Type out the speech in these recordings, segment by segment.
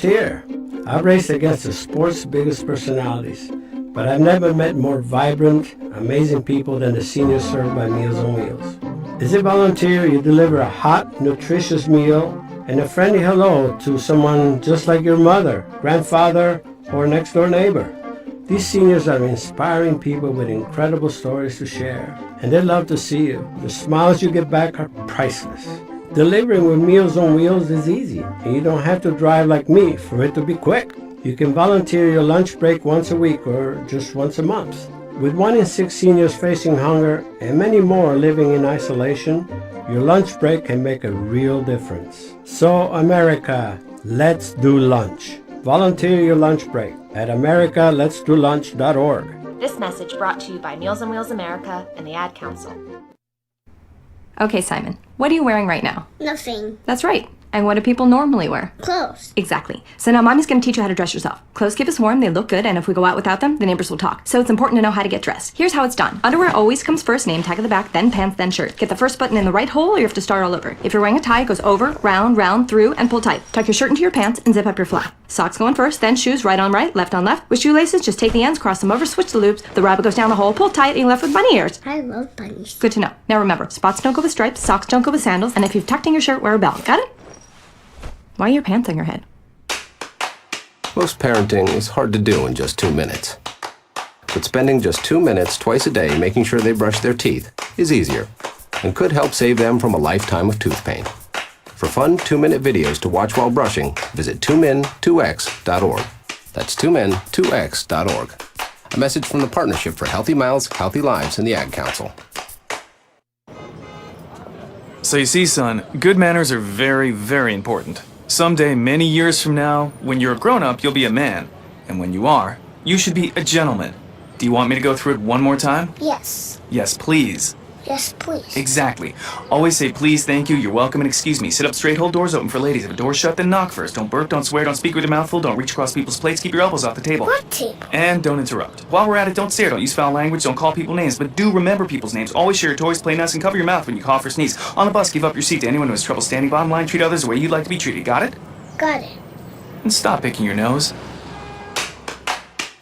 Here, I've raced against the sport's biggest personalities, but I've never met more vibrant, amazing people than the seniors served by Meals on Wheels. As a volunteer, you deliver a hot, nutritious meal and a friendly hello to someone just like your mother, grandfather, or next-door neighbor. These seniors are inspiring people with incredible stories to share, and they love to see you. The smiles you get back are priceless. Delivering with Meals on Wheels is easy, and you don't have to drive like me for it to be quick. You can volunteer your lunch break once a week or just once a month. With 1 in 6 seniors facing hunger and many more living in isolation, your lunch break can make a real difference. So, America, let's do lunch. Volunteer your lunch break at americaletsdolunch.org. This message brought to you by Meals on Wheels America and the Ad Council. Okay, Simon, what are you wearing right now? Nothing. That's right. And what do people normally wear? Clothes. Exactly. So now Mommy's going to teach you how to dress yourself. Clothes keep us warm, they look good, and if we go out without them, the neighbors will talk. So it's important to know how to get dressed. Here's how it's done. Underwear always comes first, name tag at the back, then pants, then shirt. Get the first button in the right hole or you have to start all over. If you're wearing a tie, it goes over, round, through, and pull tight. Tuck your shirt into your pants and zip up your flap. Socks going first, then shoes right on right, left on left. With shoelaces, just take the ends, cross them over, switch the loops. The rabbit goes down the hole, pull tight, and you're left with bunny ears. I love bunnies. Good to know. Now remember, spots don't go with stripes, socks don't go with sandals, and if you've tucked in your shirt, wear a belt. Got it? Why are your pants on your head? Most parenting is hard to do in just 2 minutes. But spending just 2 minutes twice a day making sure they brush their teeth is easier and could help save them from a lifetime of tooth pain. For fun 2-minute videos to watch while brushing, visit 2min2x.org. That's 2min2x.org. A message from the Partnership for Healthy Mouths, Healthy Lives, and the Ad Council. So you see, son, good manners are very, very important. Someday, many years from now, when you're a grown-up, you'll be a man. And when you are, you should be a gentleman. Do you want me to go through it one more time? Yes. Yes, please. Yes, please. Exactly. Always say please, thank you, you're welcome, and excuse me. Sit up straight, hold doors open for ladies. If a door's shut, then knock first. Don't burp, don't swear, don't speak with your mouth full, don't reach across people's plates, keep your elbows off the table. What table? And don't interrupt. While we're at it, don't stare, don't use foul language, don't call people names, but do remember people's names. Always share your toys, play nice, and cover your mouth when you cough or sneeze. On the bus, give up your seat to anyone who has trouble standing bottom line. Treat others the way you'd like to be treated. Got it? Got it. And stop picking your nose.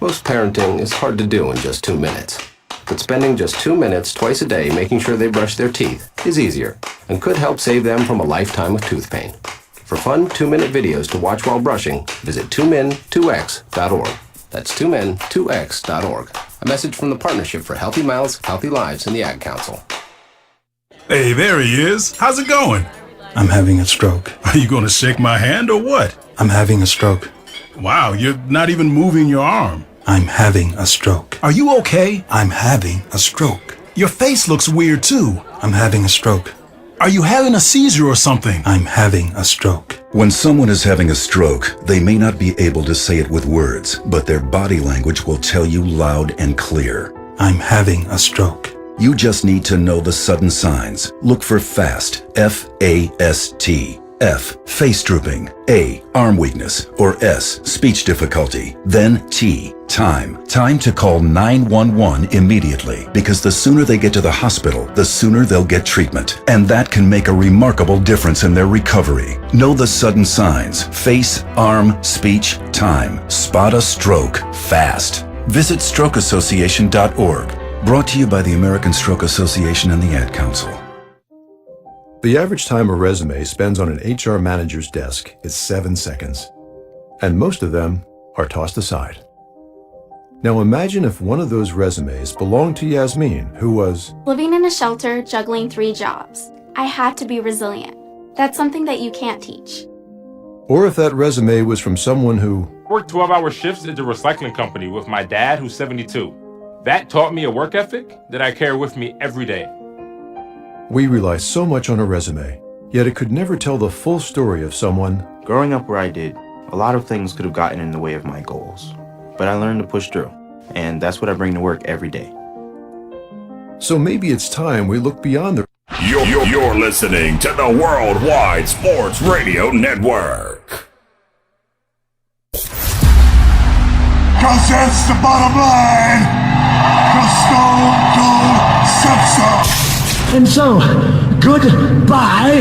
Most parenting is hard to do in just 2 minutes. But spending just 2 minutes twice a day making sure they brush their teeth is easier and could help save them from a lifetime of tooth pain. For fun 2-minute videos to watch while brushing, visit 2min2x.org. That's 2min2x.org. A message from the Partnership for Healthy Mouths, Healthy Lives, and the Ad Council. Hey, there he is. How's it going? I'm having a stroke. Are you going to shake my hand or what? I'm having a stroke. Wow, you're not even moving your arm. I'm having a stroke. Are you okay? I'm having a stroke. Your face looks weird too. I'm having a stroke. Are you having a seizure or something? I'm having a stroke. When someone is having a stroke, they may not be able to say it with words, but their body language will tell you loud and clear. I'm having a stroke. You just need to know the sudden signs. Look for FAST, F-A-S-T. F, face drooping. A, arm weakness. Or S, speech difficulty. Then T, time. Time to call 911 immediately, because the sooner they get to the hospital, the sooner they'll get treatment. And that can make a remarkable difference in their recovery. Know the sudden signs. Face, arm, speech, time. Spot a stroke fast. Visit strokeassociation.org. Brought to you by the American Stroke Association and the Ad Council. The average time a resume spends on an HR manager's desk is 7 seconds, and most of them are tossed aside. Now imagine if one of those resumes belonged to Yasmin, who was living in a shelter, juggling 3 jobs. I had to be resilient. That's something that you can't teach. Or if that resume was from someone who worked 12-hour shifts at the recycling company with my dad, who's 72. That taught me a work ethic that I carry with me every day. We rely so much on a resume, yet it could never tell the full story of someone. Growing up where I did, a lot of things could have gotten in the way of my goals. But I learned to push through, and that's what I bring to work every day. So maybe it's time we look beyond the... You're listening to the Worldwide Sports Radio Network. 'Cause that's the bottom line. 'Cause Stone Cold said so. And so, goodbye.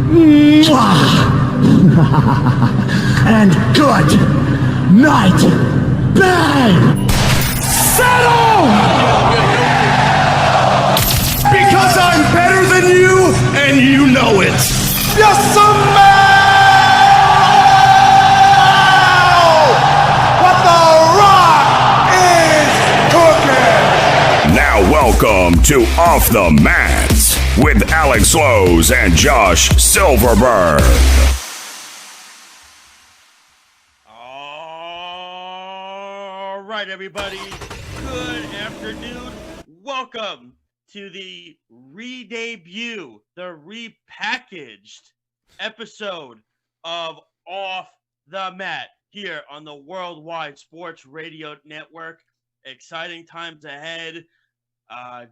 Mwah. And good night, bang! Settle! Because I'm better than you, and you know it. Yes, what the Rock is cooking! Now welcome to Off the Mats with Alex Lowe's and Josh Silverberg. All right, everybody. Good afternoon. Welcome to the re-debut, the repackaged episode of Off the Mat here on the Worldwide Sports Radio Network. Exciting times ahead.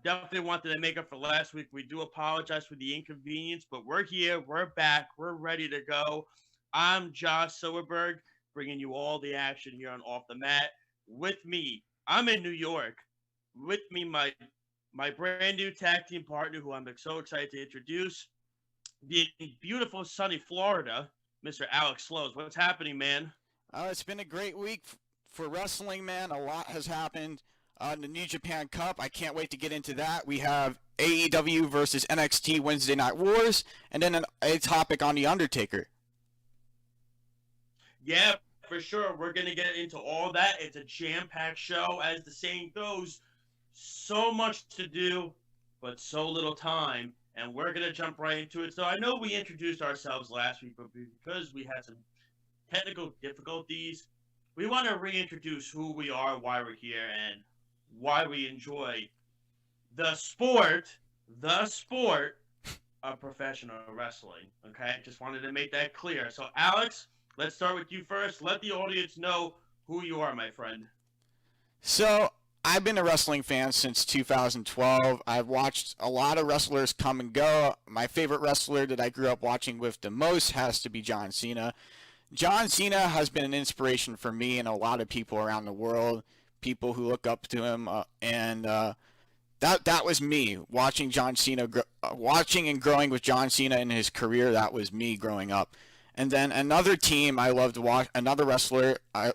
Definitely wanted to make up for last week. We do apologize for the inconvenience, but we're here. We're back. We're ready to go. I'm Josh Silverberg, bringing you all the action here on Off the Mat. With me, I'm in New York. With me, my brand new tag team partner, who I'm so excited to introduce, the beautiful sunny Florida, Mr. Alex Lowe's. What's happening, man? It's been a great week for wrestling, man. A lot has happened. The New Japan Cup, I can't wait to get into that. We have AEW versus NXT Wednesday Night Wars, and then a topic on The Undertaker. Yeah, for sure. We're going to get into all that. It's a jam-packed show. As the saying goes, so much to do, but so little time, and we're going to jump right into it. So I know we introduced ourselves last week, but because we had some technical difficulties, we want to reintroduce who we are, why we're here, and why we enjoy the sport of professional wrestling. Okay, just wanted to make that clear. So Alex, let's start with you first. Let the audience know who you are, my friend. So I've been a wrestling fan since 2012. I've watched a lot of wrestlers come and go. My favorite wrestler that I grew up watching with the most has to be John Cena. John Cena has been an inspiration for me and a lot of people around the world. People who look up to him, and that was me watching John Cena, watching and growing with John Cena in his career. That was me growing up. And then another team I loved watch, another wrestler I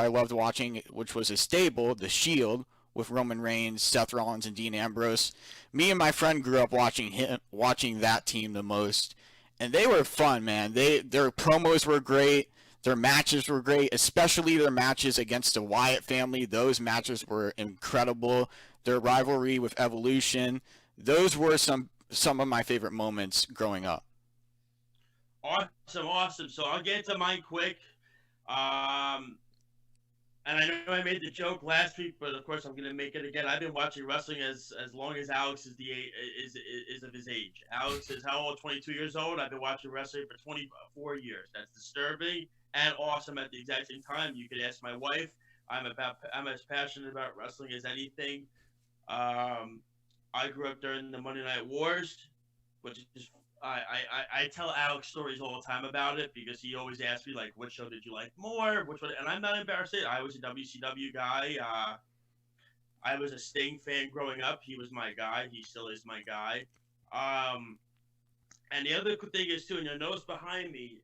loved watching, which was a stable, The Shield, with Roman Reigns, Seth Rollins, and Dean Ambrose. Me and my friend grew up watching that team the most, and they were fun, man. Their promos were great. Their matches were great, especially their matches against the Wyatt family. Those matches were incredible. Their rivalry with Evolution. Those were some of my favorite moments growing up. Awesome. So I'll get into mine quick. And I know I made the joke last week, but of course I'm going to make it again. I've been watching wrestling as long as Alex is of his age. Alex is how old? 22 years old. I've been watching wrestling for 24 years. That's disturbing and awesome at the exact same time. You could ask my wife. I'm as passionate about wrestling as anything. I grew up during the Monday Night Wars, which is I tell Alex stories all the time about it because he always asks me, like, which show did you like more? Which one? And I'm not embarrassed to say it. I was a WCW guy. I was a Sting fan growing up. He was my guy. He still is my guy. And the other thing is, too, and you'll notice behind me,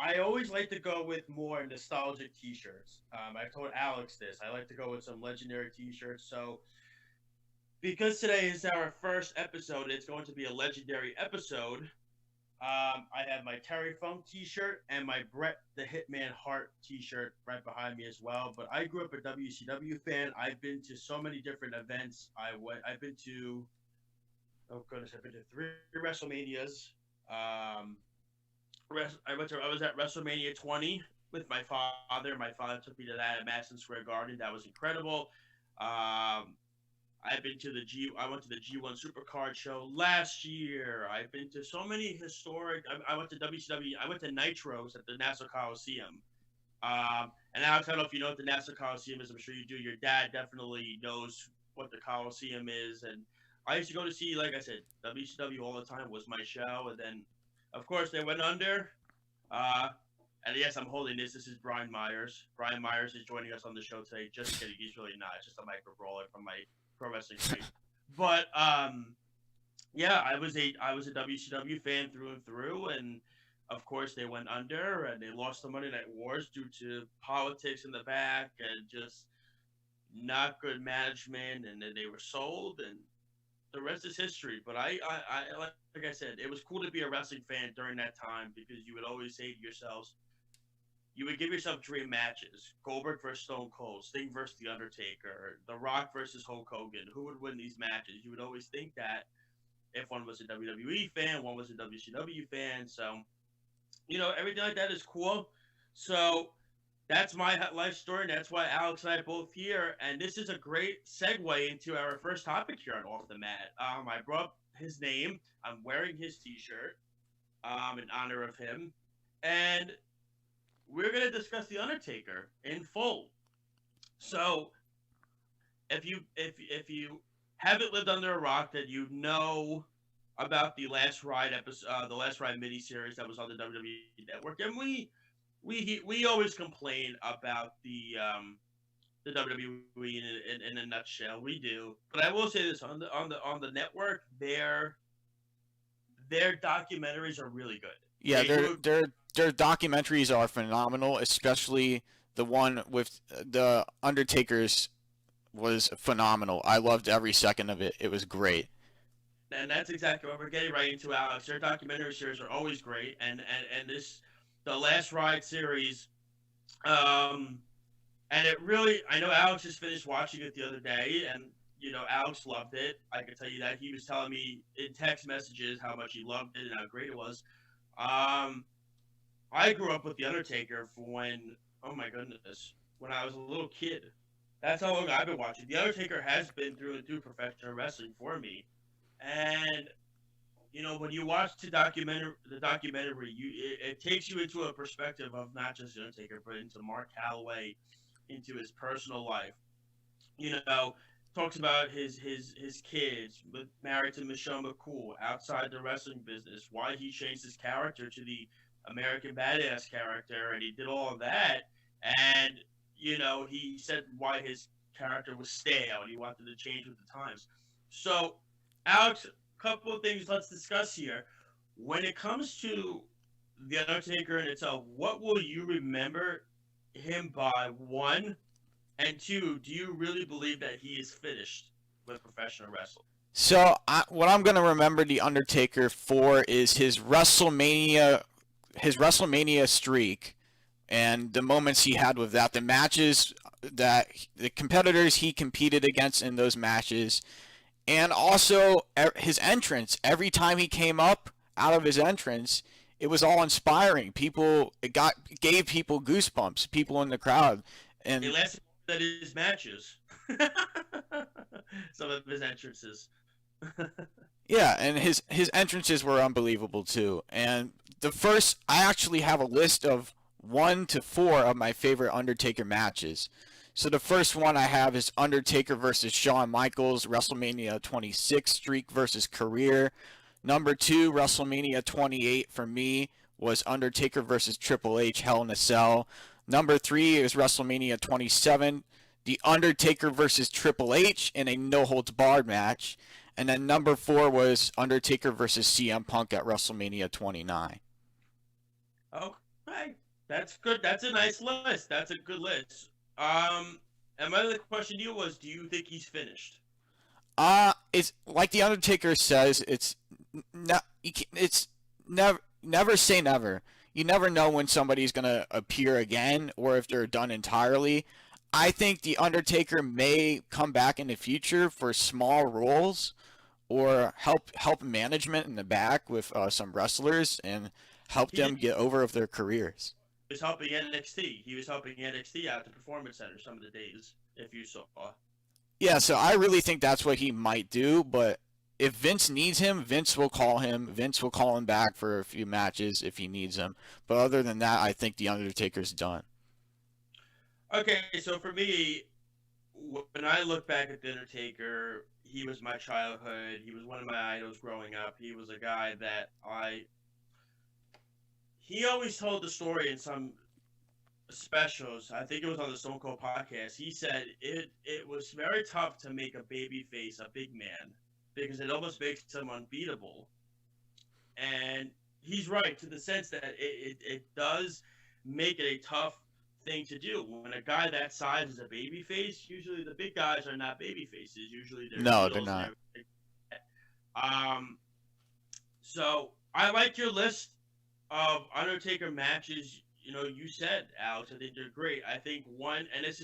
I always like to go with more nostalgic T-shirts. I told Alex this. I like to go with some legendary T-shirts. So because today is our first episode, it's going to be a legendary episode. I have my Terry Funk T-shirt and my Bret the Hitman Hart T-shirt right behind me as well. But I grew up a WCW fan. I've been to so many different events. I've been to 3 WrestleManias. I was at WrestleMania 20 with my father. My father took me to that at Madison Square Garden. That was incredible. I've been to I went to the G1 Supercard show last year. I've been to so many historic. I went to WCW. I went to Nitros at the Nassau Coliseum. And Alex, I don't know if you know what the Nassau Coliseum is. I'm sure you do. Your dad definitely knows what the Coliseum is. And I used to go to see, like I said, WCW all the time was my show. And then, of course, they went under. And yes, I'm holding this. This is Brian Myers. Brian Myers is joining us on the show today. Just kidding. He's really not. It's just a micro brawler from my pro wrestling stream. But yeah, I was a WCW fan through and through, and of course, they went under and they lost the Monday Night Wars due to politics in the back and just not good management, and then they were sold, and the rest is history. But I like I said, it was cool to be a wrestling fan during that time because you would always say to yourselves, you would give yourself dream matches: Goldberg versus Stone Cold, Sting versus The Undertaker, The Rock versus Hulk Hogan. Who would win these matches? You would always think that if one was a WWE fan, one was a WCW fan. So, everything like that is cool. So that's my life story, and that's why Alex and I are both here. And this is a great segue into our first topic here on Off the Mat. I brought up his name. I'm wearing his T-shirt in honor of him. And we're going to discuss The Undertaker in full. So if you haven't lived under a rock, that you know about the Last Ride episode, the Last Ride miniseries that was on the WWE Network, and we always complain about the WWE in a nutshell. We do, but I will say this: on the network, their documentaries are really good. Yeah, their documentaries are phenomenal, especially the one with the Undertaker's was phenomenal. I loved every second of it. It was great. And that's exactly what we're getting right into, Alex. Their documentary series are always great, and this, the Last Ride series, and it really, I know Alex just finished watching it the other day, and Alex loved it. I can tell you that. He was telling me in text messages how much he loved it and how great it was. I grew up with The Undertaker when I was a little kid. That's how long I've been watching. The Undertaker has been through and through professional wrestling for me. And when you watch the documentary, it takes you into a perspective of not just The Undertaker, but into Mark Calloway, into his personal life. Talks about his kids, married to Michelle McCool, outside the wrestling business, why he changed his character to the American Badass character, and he did all of that. And he said why his character was stale and he wanted to change with the times. So, Alex, a couple of things let's discuss here. When it comes to The Undertaker in itself, what will you remember him by, one? And two, do you really believe that he is finished with professional wrestling? So, what I'm going to remember The Undertaker for is his WrestleMania streak and the moments he had with that, the matches that the competitors he competed against in those matches, and also his entrance. Every time he came up out of his entrance, it was all inspiring. Gave people goosebumps, people in the crowd. And it lasted at his matches. Some of his entrances. Yeah, and his entrances were unbelievable too. And I actually have a list of 1 to 4 of my favorite Undertaker matches. So the first one I have is Undertaker versus Shawn Michaels, WrestleMania 26 streak versus career. Number 2, WrestleMania 28 for me was Undertaker versus Triple H, Hell in a Cell. Number 3 is WrestleMania 27, The Undertaker versus Triple H in a no-holds-barred match. And then number 4 was Undertaker versus CM Punk at WrestleMania 29. Okay, that's good. That's a nice list. That's a good list. And my other question to you was, do you think he's finished? It's like The Undertaker says, it's never say never. You never know when somebody's gonna appear again or if they're done entirely. I think The Undertaker may come back in the future for small roles or help management in the back with some wrestlers and help them get over of their careers. He was helping NXT. He was helping NXT out at the Performance Center some of the days, if you saw. Yeah, so I really think that's what he might do, but if Vince needs him, Vince will call him. Vince will call him back for a few matches if he needs him. But other than that, I think The Undertaker's done. Okay, so for me, when I look back at The Undertaker, he was my childhood. He was one of my idols growing up. He was a guy that he always told the story in some specials. I think it was on the Stone Cold podcast. He said it was very tough to make a baby face a big man because it almost makes him unbeatable. And he's right to the sense that it does make it a tough thing to do. When a guy that size is a baby face, usually the big guys are not baby faces. Usually they're No, heels they're and not. everything. So I like your list of Undertaker matches. You know, you said, Alex, I think they're great. I think one, and this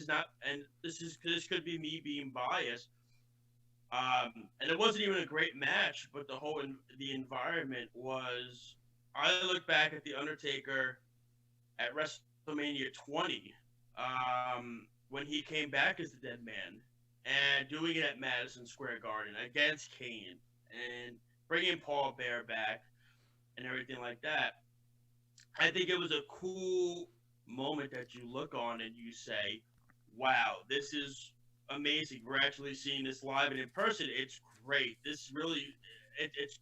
could be me being biased. And it wasn't even a great match, but the environment was. I look back at the Undertaker at WrestleMania 20, when he came back as the Dead Man, and doing it at Madison Square Garden against Kane, and bringing Paul Bear back, and everything like that. I think it was a cool moment that you look on and you say, "Wow, this is amazing. We're actually seeing this live and in person. It's great. This really, it's.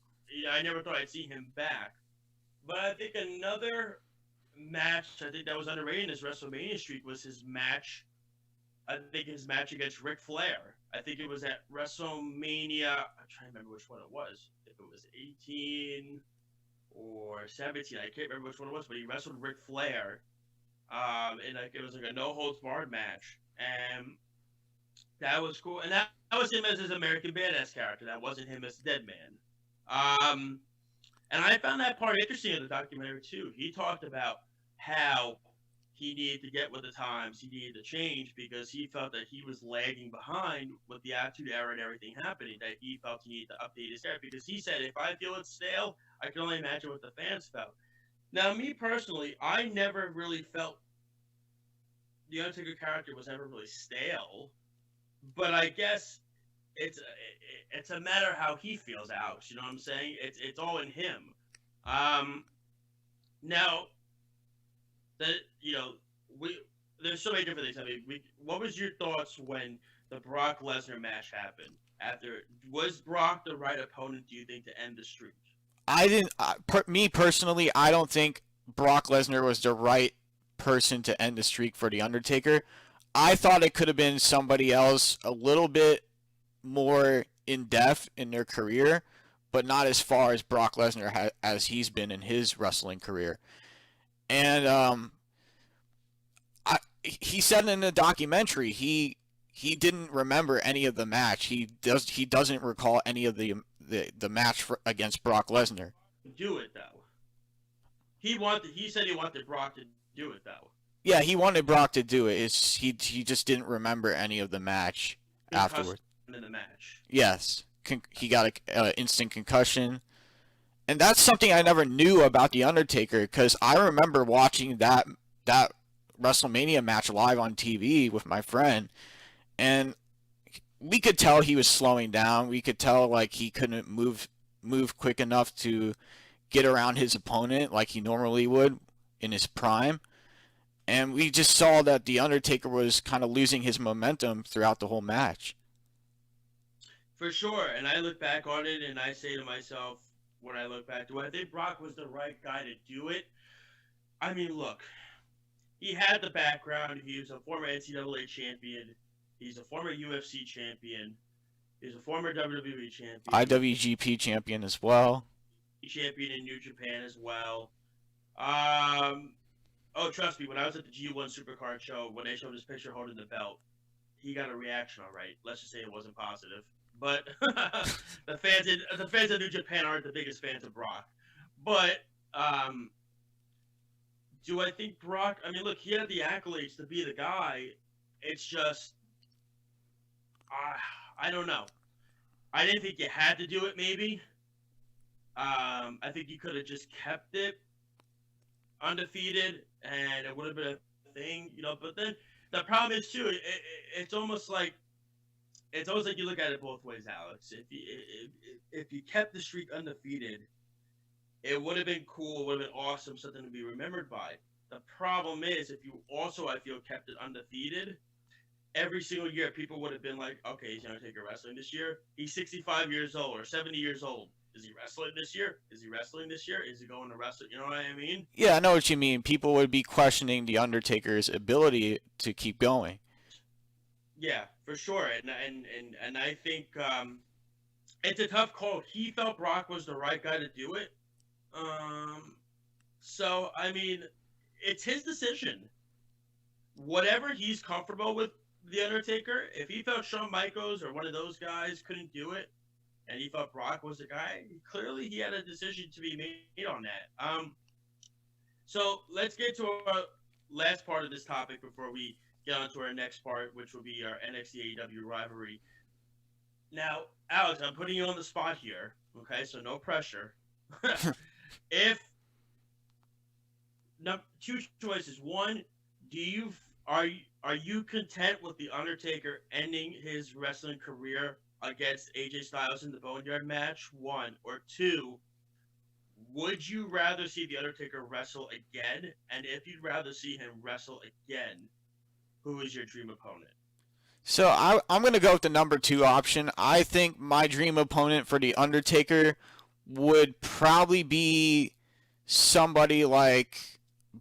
I never thought I'd see him back." But I think another match I think that was underrated in this WrestleMania streak was his match. I think his match against Ric Flair. I think it was at WrestleMania. I'm trying to remember which one it was. If it was 18 or 17, I can't remember which one it was. But he wrestled Ric Flair, and like it was like a no holds barred match, and that was cool. And that was him as his American Badass character. That wasn't him as Dead Man. And I found that part interesting in the documentary too. He talked about how he needed to get with the times, he needed to change because he felt that he was lagging behind with the Attitude Era and everything happening, that he felt he needed to update his character because he said, if I feel it's stale, I can only imagine what the fans felt. Now, me personally, I never really felt the Undertaker character was ever really stale, but I guess it's a matter of how he feels, Alex. You know what I'm saying? It's all in him. Now, there's so many different things. I mean, what was your thoughts when the Brock Lesnar match happened? Was Brock the right opponent, do you think, to end the streak? I didn't. Me personally, I don't think Brock Lesnar was the right person to end the streak for the Undertaker. I thought it could have been somebody else a little bit more in depth in their career, but not as far as Brock Lesnar as he's been in his wrestling career. And he said in the documentary he didn't remember any of the match. He doesn't recall any of the match against Brock Lesnar. Do it though. He said he wanted Brock to do it though. Yeah, he wanted Brock to do it. He just didn't remember any of the match afterwards. In the match. Yes, he got an instant concussion, and that's something I never knew about the Undertaker because I remember watching that WrestleMania match live on TV with my friend, and we could tell he was slowing down. We could tell like he couldn't move quick enough to get around his opponent like he normally would in his prime. And we just saw that the Undertaker was kind of losing his momentum throughout the whole match. For sure, and I look back on it and I say to myself, when I look back to it, I think Brock was the right guy to do it. I mean, look, he had the background. He was a former NCAA champion. He's a former UFC champion. He's a former WWE champion. IWGP champion as well. Champion in New Japan as well. Oh, trust me, when I was at the G1 Supercard show, when they showed his picture holding the belt, he got a reaction, all right. Let's just say it wasn't positive. But the fans of New Japan aren't the biggest fans of Brock. But do I think Brock? I mean, look, he had the accolades to be the guy. It's just, I don't know. I didn't think you had to do it. Maybe. I think you could have just kept it undefeated, and it would have been a thing, you know. But then the problem is too, it's almost like you look at it both ways, Alex. If you kept the streak undefeated, it would have been cool. It would have been awesome, something to be remembered by. The problem is, if you also, I feel, kept it undefeated, every single year people would have been like, okay, he's Undertaker wrestling this year. He's 65 years old or 70 years old. Is he wrestling this year? Is he wrestling this year? Is he going to wrestle? You know what I mean? Yeah, I know what you mean. People would be questioning the Undertaker's ability to keep going. Yeah, for sure. And I think it's a tough call. He felt Brock was the right guy to do it. So I mean, it's his decision. Whatever he's comfortable with the Undertaker. If he felt Shawn Michaels or one of those guys couldn't do it, and he thought Brock was the guy, clearly he had a decision to be made on that. So let's get to our last part of this topic before we get on to our next part, which will be our NXT AEW rivalry. Now, Alex, I'm putting you on the spot here, okay? So no pressure. If two choices, one, are you content with the Undertaker ending his wrestling career against AJ Styles in the Boneyard match? One, or two, would you rather see the Undertaker wrestle again? And if you'd rather see him wrestle again, who is your dream opponent? So I'm going to go with the number 2 option. I think my dream opponent for The Undertaker would probably be somebody like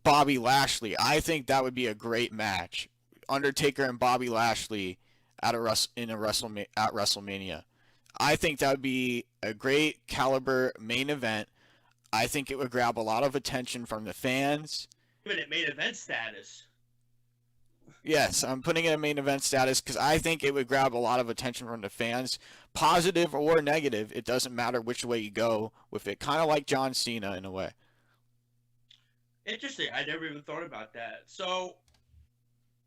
Bobby Lashley. I think that would be a great match. Undertaker and Bobby Lashley at WrestleMania. I think that would be a great caliber main event. I think it would grab a lot of attention from the fans. Even at main event status. Yes, I'm putting it in main event status because I think it would grab a lot of attention from the fans, positive or negative. It doesn't matter which way you go with it. Kind of like John Cena in a way. Interesting. I never even thought about that. So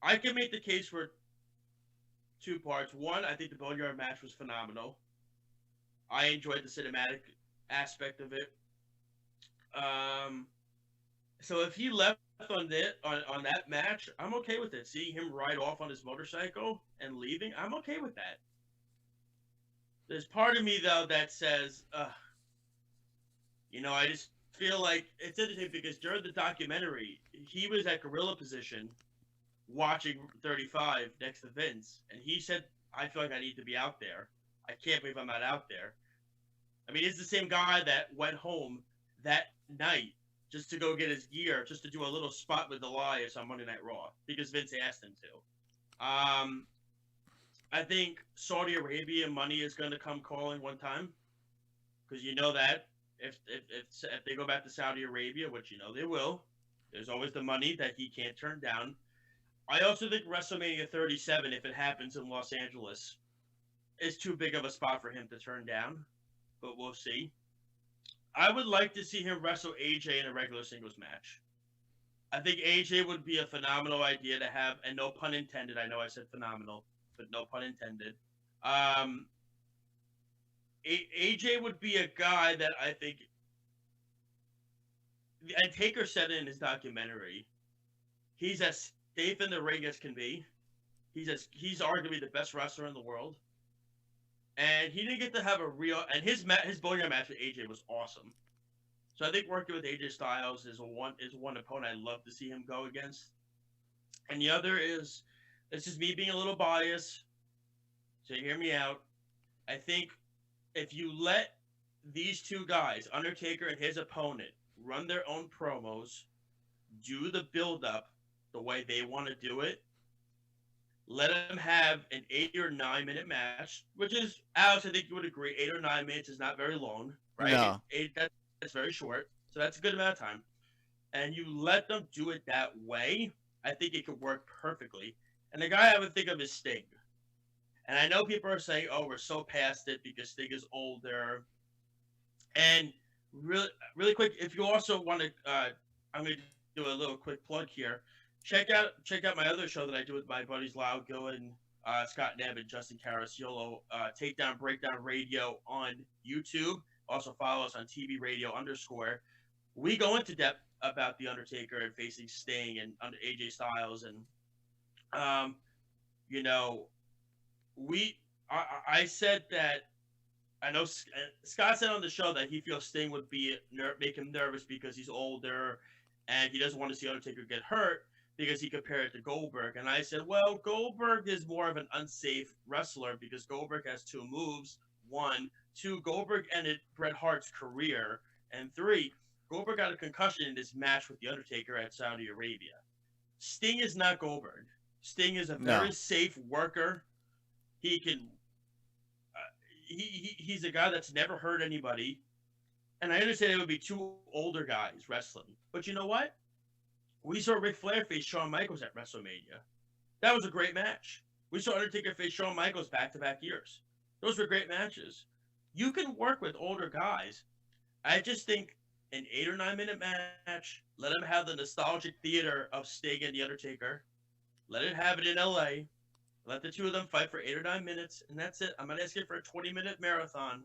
I can make the case for 2 parts. One, I think the Boneyard match was phenomenal. I enjoyed the cinematic aspect of it. So if he left on that match, I'm okay with it. Seeing him ride off on his motorcycle and leaving, I'm okay with that. There's part of me though that says, I just feel like it's interesting because during the documentary, he was at gorilla position watching 35 next to Vince, and he said, I feel like I need to be out there. I can't believe I'm not out there. I mean, he's the same guy that went home that night just to go get his gear, just to do a little spot with Elias on Monday Night Raw, because Vince asked him to. I think Saudi Arabia money is going to come calling one time, because you know that if they go back to Saudi Arabia, which you know they will, there's always the money that he can't turn down. I also think WrestleMania 37, if it happens in Los Angeles, is too big of a spot for him to turn down, but we'll see. I would like to see him wrestle AJ in a regular singles match. I think AJ would be a phenomenal idea to have, and no pun intended. I know I said phenomenal, but no pun intended. AJ would be a guy that I think, and Taker said it in his documentary, he's as safe in the ring as can be. He's arguably the best wrestler in the world. And he didn't get to have a real, and his Boneyard match with AJ was awesome. So I think working with AJ Styles is one opponent I'd love to see him go against. And the other is, this is me being a little biased, so hear me out. I think if you let these two guys, Undertaker and his opponent, run their own promos, do the build-up the way they want to do it, let them have an 8 or 9 minute match, which is, Alex, I think you would agree, 8 or 9 minutes is not very long, right? No. That's very short, so that's a good amount of time. And you let them do it that way, I think it could work perfectly. And the guy I would think of is Sting. And I know people are saying, oh, we're so past it because Sting is older. And really quick, if you also want to, I'm going to do a little quick plug here. Check out my other show that I do with my buddies Lau Gillen, Scott Nebb, and Justin Carasiolo, Takedown Breakdown Radio on YouTube. Also follow us on TV Radio _. We go into depth about The Undertaker and facing Sting and under AJ Styles. And, I said that, I know Scott said on the show that he feels Sting would make him nervous because he's older and he doesn't want to see Undertaker get hurt, because he compared it to Goldberg. And I said, well, Goldberg is more of an unsafe wrestler because Goldberg has 2 moves. 1, 2, Goldberg ended Bret Hart's career. And 3, Goldberg got a concussion in his match with The Undertaker at Saudi Arabia. Sting is not Goldberg. Sting is a very safe worker. He can... he's a guy that's never hurt anybody. And I understand it would be two older guys wrestling. But you know what? We saw Ric Flair face Shawn Michaels at WrestleMania. That was a great match. We saw Undertaker face Shawn Michaels back-to-back years. Those were great matches. You can work with older guys. I just think an 8 or 9 minute match, let them have the nostalgic theater of Sting and The Undertaker. Let it have it in LA. Let the two of them fight for 8 or 9 minutes, and that's it. I'm not asking for a 20-minute marathon.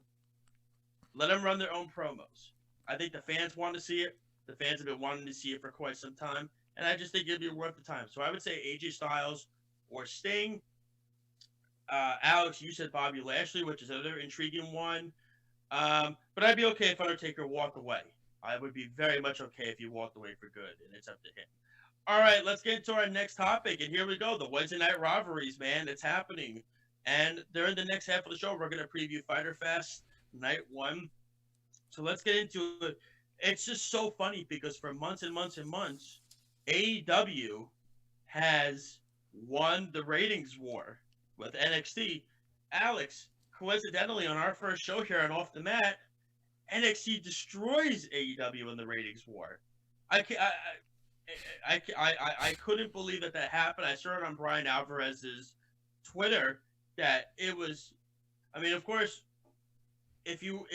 Let them run their own promos. I think the fans want to see it. The fans have been wanting to see it for quite some time, and I just think it'd be worth the time. So I would say AJ Styles or Sting. Alex, you said Bobby Lashley, which is another intriguing one. But I'd be okay if Undertaker walked away. I would be very much okay if he walked away for good, and it's up to him. All right, let's get into our next topic, and here we go. The Wednesday night rivalries, man, it's happening. And during the next half of the show, we're going to preview Fyterfest Night 1. So let's get into it. It's just so funny because for months and months and months, AEW has won the ratings war with NXT. Alex, coincidentally, on our first show here on Off the Mat, NXT destroys AEW in the ratings war. I couldn't believe that happened. I saw it on Brian Alvarez's Twitter that it was. I mean, of course, if you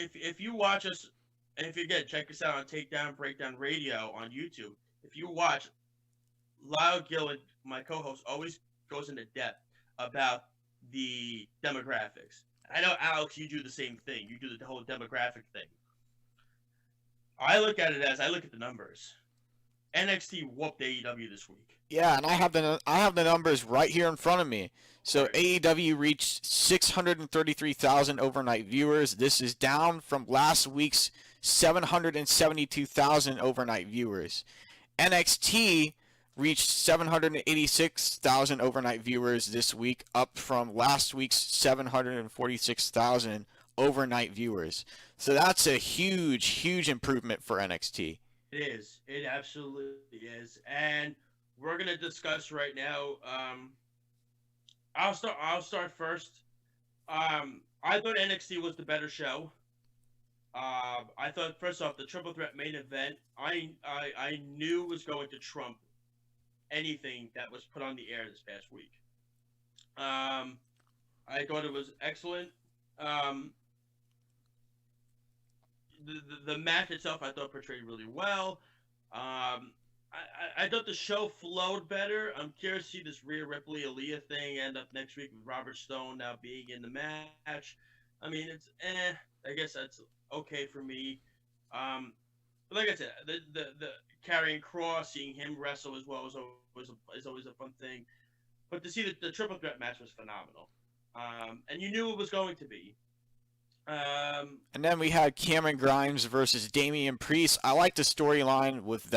watch us, and if you check us out on Takedown Breakdown Radio on YouTube. If you watch, Lyle Gillen, my co-host, always goes into depth about the demographics. I know, Alex, you do the same thing. You do the whole demographic thing. I look at it as I look at the numbers. NXT whooped AEW this week. Yeah, and I have the numbers right here in front of me. So right. AEW reached 633,000 overnight viewers. This is down from last week's 772,000 overnight viewers. NXT reached 786,000 overnight viewers this week, up from last week's 746,000 overnight viewers. So that's a huge, huge improvement for NXT. It is. It absolutely is. And we're gonna discuss right now. I'll start first. I thought NXT was the better show. I thought, first off, the triple threat main event, I knew was going to trump anything that was put on the air this past week. I thought it was excellent. The match itself, I thought, portrayed really well. I thought the show flowed better. I'm curious to see this Rhea Ripley Aaliyah thing end up next week with Robert Stone now being in the match. I mean, it's I guess that's okay for me. But like I said, the carrying Cross, seeing him wrestle as well is always a fun thing. But to see the triple threat match was phenomenal, and you knew it was going to be. And then we had Cameron Grimes versus Damian Priest. I like the storyline with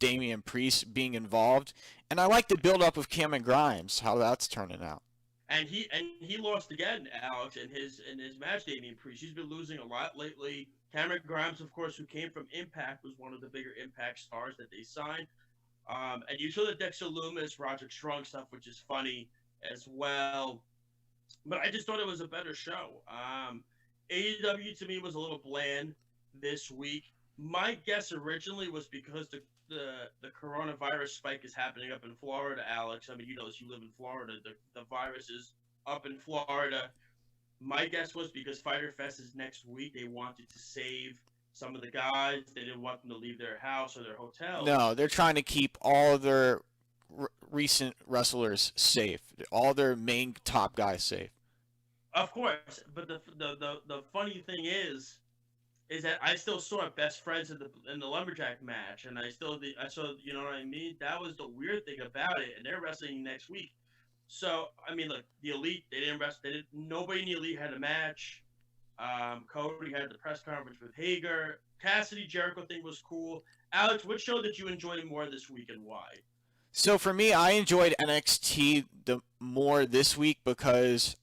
Damian Priest being involved, and I like the build up of Cameron Grimes, how that's turning out. And he lost again, Alex, in his match. Damian Priest, he's been losing a lot lately. Cameron Grimes, of course, who came from Impact, was one of the bigger Impact stars that they signed. And you saw the Dexter Lumis, Roderick Strong stuff, which is funny as well. But I just thought it was a better show. AEW to me was a little bland this week. My guess originally was because the coronavirus spike is happening up in Florida, Alex. I mean, you know this, you live in Florida. The virus is up in Florida. My guess was because Fyterfest is next week, they wanted to save some of the guys. They didn't want them to leave their house or their hotel. No, they're trying to keep all of their recent wrestlers safe. All their main top guys safe. Of course, but the funny thing is that I still saw Best Friends in the Lumberjack match, and I saw, you know what I mean? That was the weird thing about it, and they're wrestling next week. So I mean, look, the Elite, they didn't wrestle. Nobody in the Elite had a match. Cody had the press conference with Hager. Cassidy Jericho thing was cool. Alex, what show did you enjoy more this week, and why? So for me, I enjoyed NXT more this week because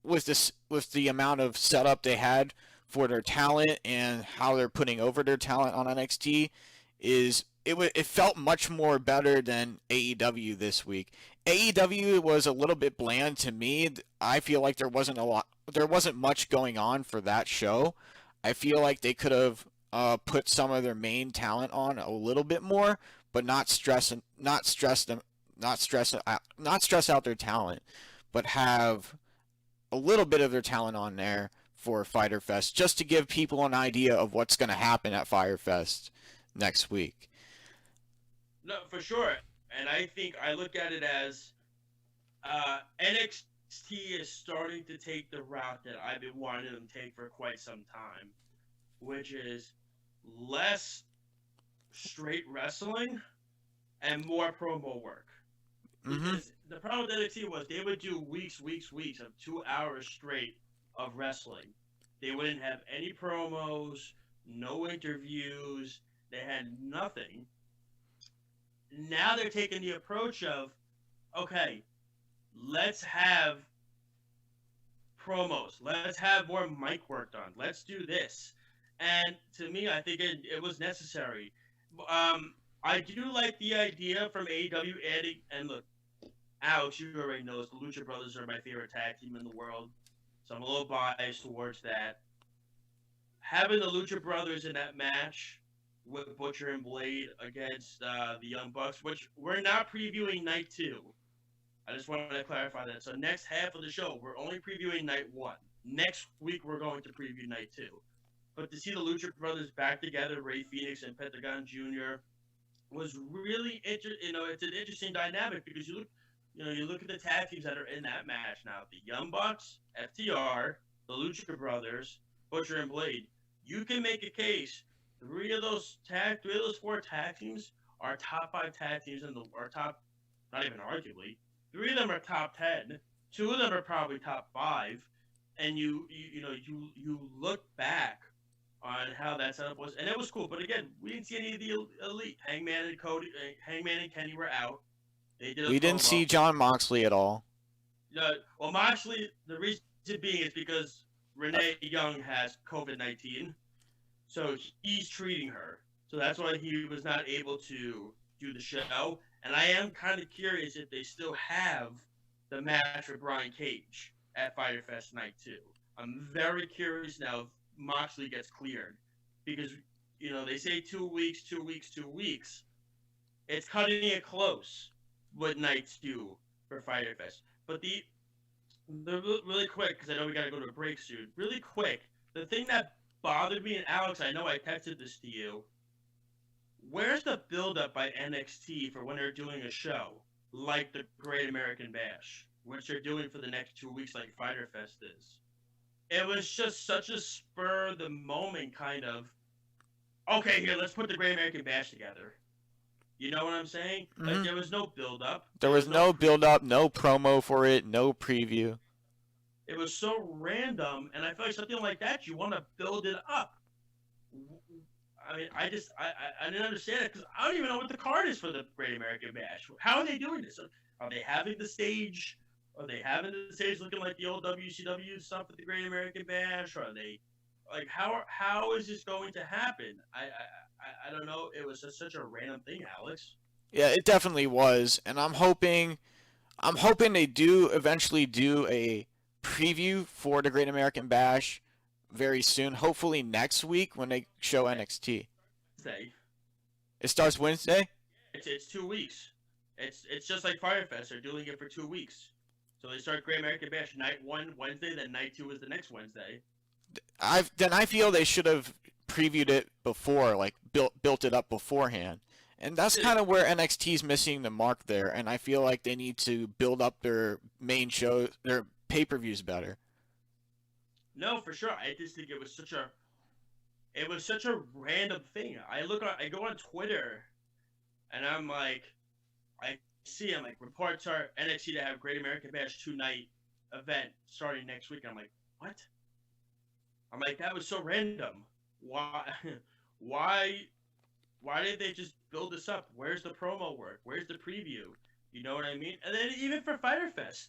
with the amount of setup they had for their talent and how they're putting over their talent on NXT, it felt much more better than AEW this week. AEW was a little bit bland to me. I feel like there wasn't much going on for that show. I feel like they could have put some of their main talent on a little bit more, but not stress out their talent, but have a little bit of their talent on there for Fyterfest, just to give people an idea of what's going to happen at Fyterfest next week. No, for sure. And I think I look at it as NXT is starting to take the route that I've been wanting them to take for quite some time, which is less straight wrestling and more promo work. Because the problem with NXT was they would do weeks of 2 hours straight of wrestling. They wouldn't have any promos, no interviews, they had nothing. Now they're taking the approach of, okay, let's have promos. Let's have more mic work done. Let's do this. And to me, I think it was necessary. I do like the idea from AEW adding, and look, Alex, you already know the Lucha Brothers are my favorite tag team in the world, so I'm a little biased towards that. Having the Lucha Brothers in that match with Butcher and Blade against the Young Bucks, which we're not previewing Night 2. I just wanted to clarify that. So next half of the show, we're only previewing Night 1. Next week, we're going to preview Night 2. But to see the Lucha Brothers back together, Ray Phoenix and Pentagon Jr., was really interesting. You know, it's an interesting dynamic because you look at the tag teams that are in that match now. The Young Bucks, FTR, the Lucha Brothers, Butcher and Blade. You can make a case. Three of those four tag teams are top 5 tag teams or top, not even arguably. 3 of them are top 10. 2 of them are probably top 5. And you look back on how that setup was, and it was cool. But again, we didn't see any of the elite. Hangman and Kenny were out. We didn't see John Moxley at all. Well, Moxley, the reason being is because Renee Young has COVID-19, so he's treating her. So that's why he was not able to do the show. And I am kind of curious if they still have the match with Brian Cage at Fyterfest Night 2. I'm very curious now if Moxley gets cleared, because they say 2 weeks. It's cutting it close with Night 2 for Fyterfest. But the really quick, because I know we got to go to a break soon. Really quick, the thing that bothered me, and Alex, I know I texted this to you. Where's the build-up by NXT for when they're doing a show like the Great American Bash, which they're doing for the next 2 weeks, like Fyterfest is? It was just such a spur-of-the-moment kind of, okay, here, let's put the Great American Bash together. You know what I'm saying? Like, there was no build-up. There was no build-up, no promo for it, no preview. It was so random, and I feel like something like that, you want to build it up. I mean, I didn't understand it, because I don't even know what the card is for the Great American Bash. How are they doing this? Are they having the stage? Are they having the stage looking like the old WCW stuff at the Great American Bash? Or are they, like, how is this going to happen? I don't know. It was just such a random thing, Alex. Yeah, it definitely was, and I'm hoping they do eventually do a preview for the Great American Bash very soon. Hopefully next week when they show NXT. Wednesday. It starts Wednesday? It's 2 weeks. It's just like Fyterfest. They're doing it for 2 weeks. So they start Great American Bash Night 1 Wednesday, then Night 2 is the next Wednesday. I feel they should have previewed it before, like built it up beforehand. And that's kind of where NXT's missing the mark there, and I feel like they need to build up their main shows, their pay-per-views better. No, for sure. I just think it was such a random thing. I go on Twitter, and I'm like, reports are NXT to have Great American Bash 2-night event starting next week. I'm like, what? I'm like, that was so random. Why did they just build this up? Where's the promo work? Where's the preview? You know what I mean? And then even for Fyterfest,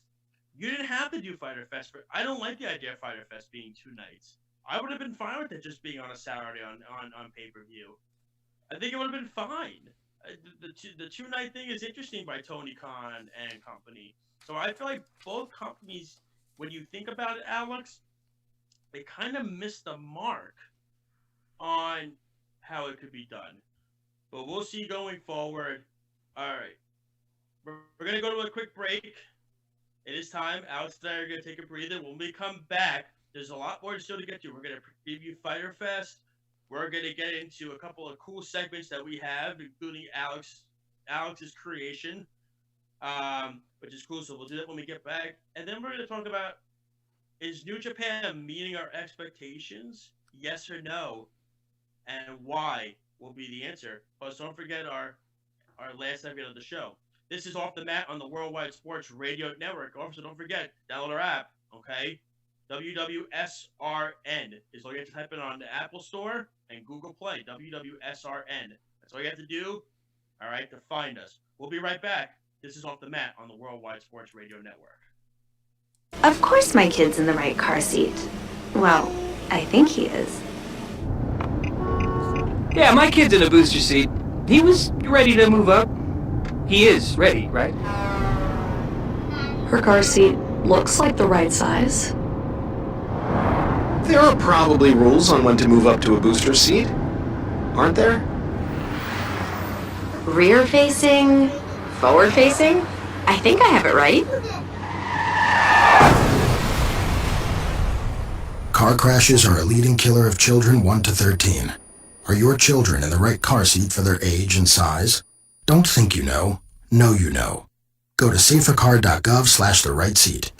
you didn't have to do Fyterfest. I don't like the idea of Fyterfest being 2 nights. I would have been fine with it just being on a Saturday on pay-per-view. I think it would have been fine. The 2-night thing is interesting by Tony Khan and company. So I feel like both companies, when you think about it, Alex, they kind of missed the mark on how it could be done. But we'll see going forward. All right. We're going to go to a quick break. It is time. Alex and I are going to take a breather. When we come back, there's a lot more still to get to. We're going to preview Fyterfest. We're going to get into a couple of cool segments that we have, including Alex's creation, which is cool. So we'll do that when we get back. And then we're going to talk about, is New Japan meeting our expectations? Yes or no? And why will be the answer. Plus, don't forget our last segment of the show. This is Off the Mat on the Worldwide Sports Radio Network. Also, don't forget, download our app, okay? WWSRN is all you have to type it on the Apple Store and Google Play. WWSRN. That's all you have to do, all right, to find us. We'll be right back. This is Off the Mat on the Worldwide Sports Radio Network. Of course my kid's in the right car seat. Well, I think he is. Yeah, my kid's in a booster seat. He was ready to move up. He is ready, right? Her car seat looks like the right size. There are probably rules on when to move up to a booster seat, aren't there? Rear facing, forward facing? I think I have it right. Car crashes are a leading killer of children 1 to 13. Are your children in the right car seat for their age and size? Don't think you know. Know you know. Go to safercar.gov/the-right-seat.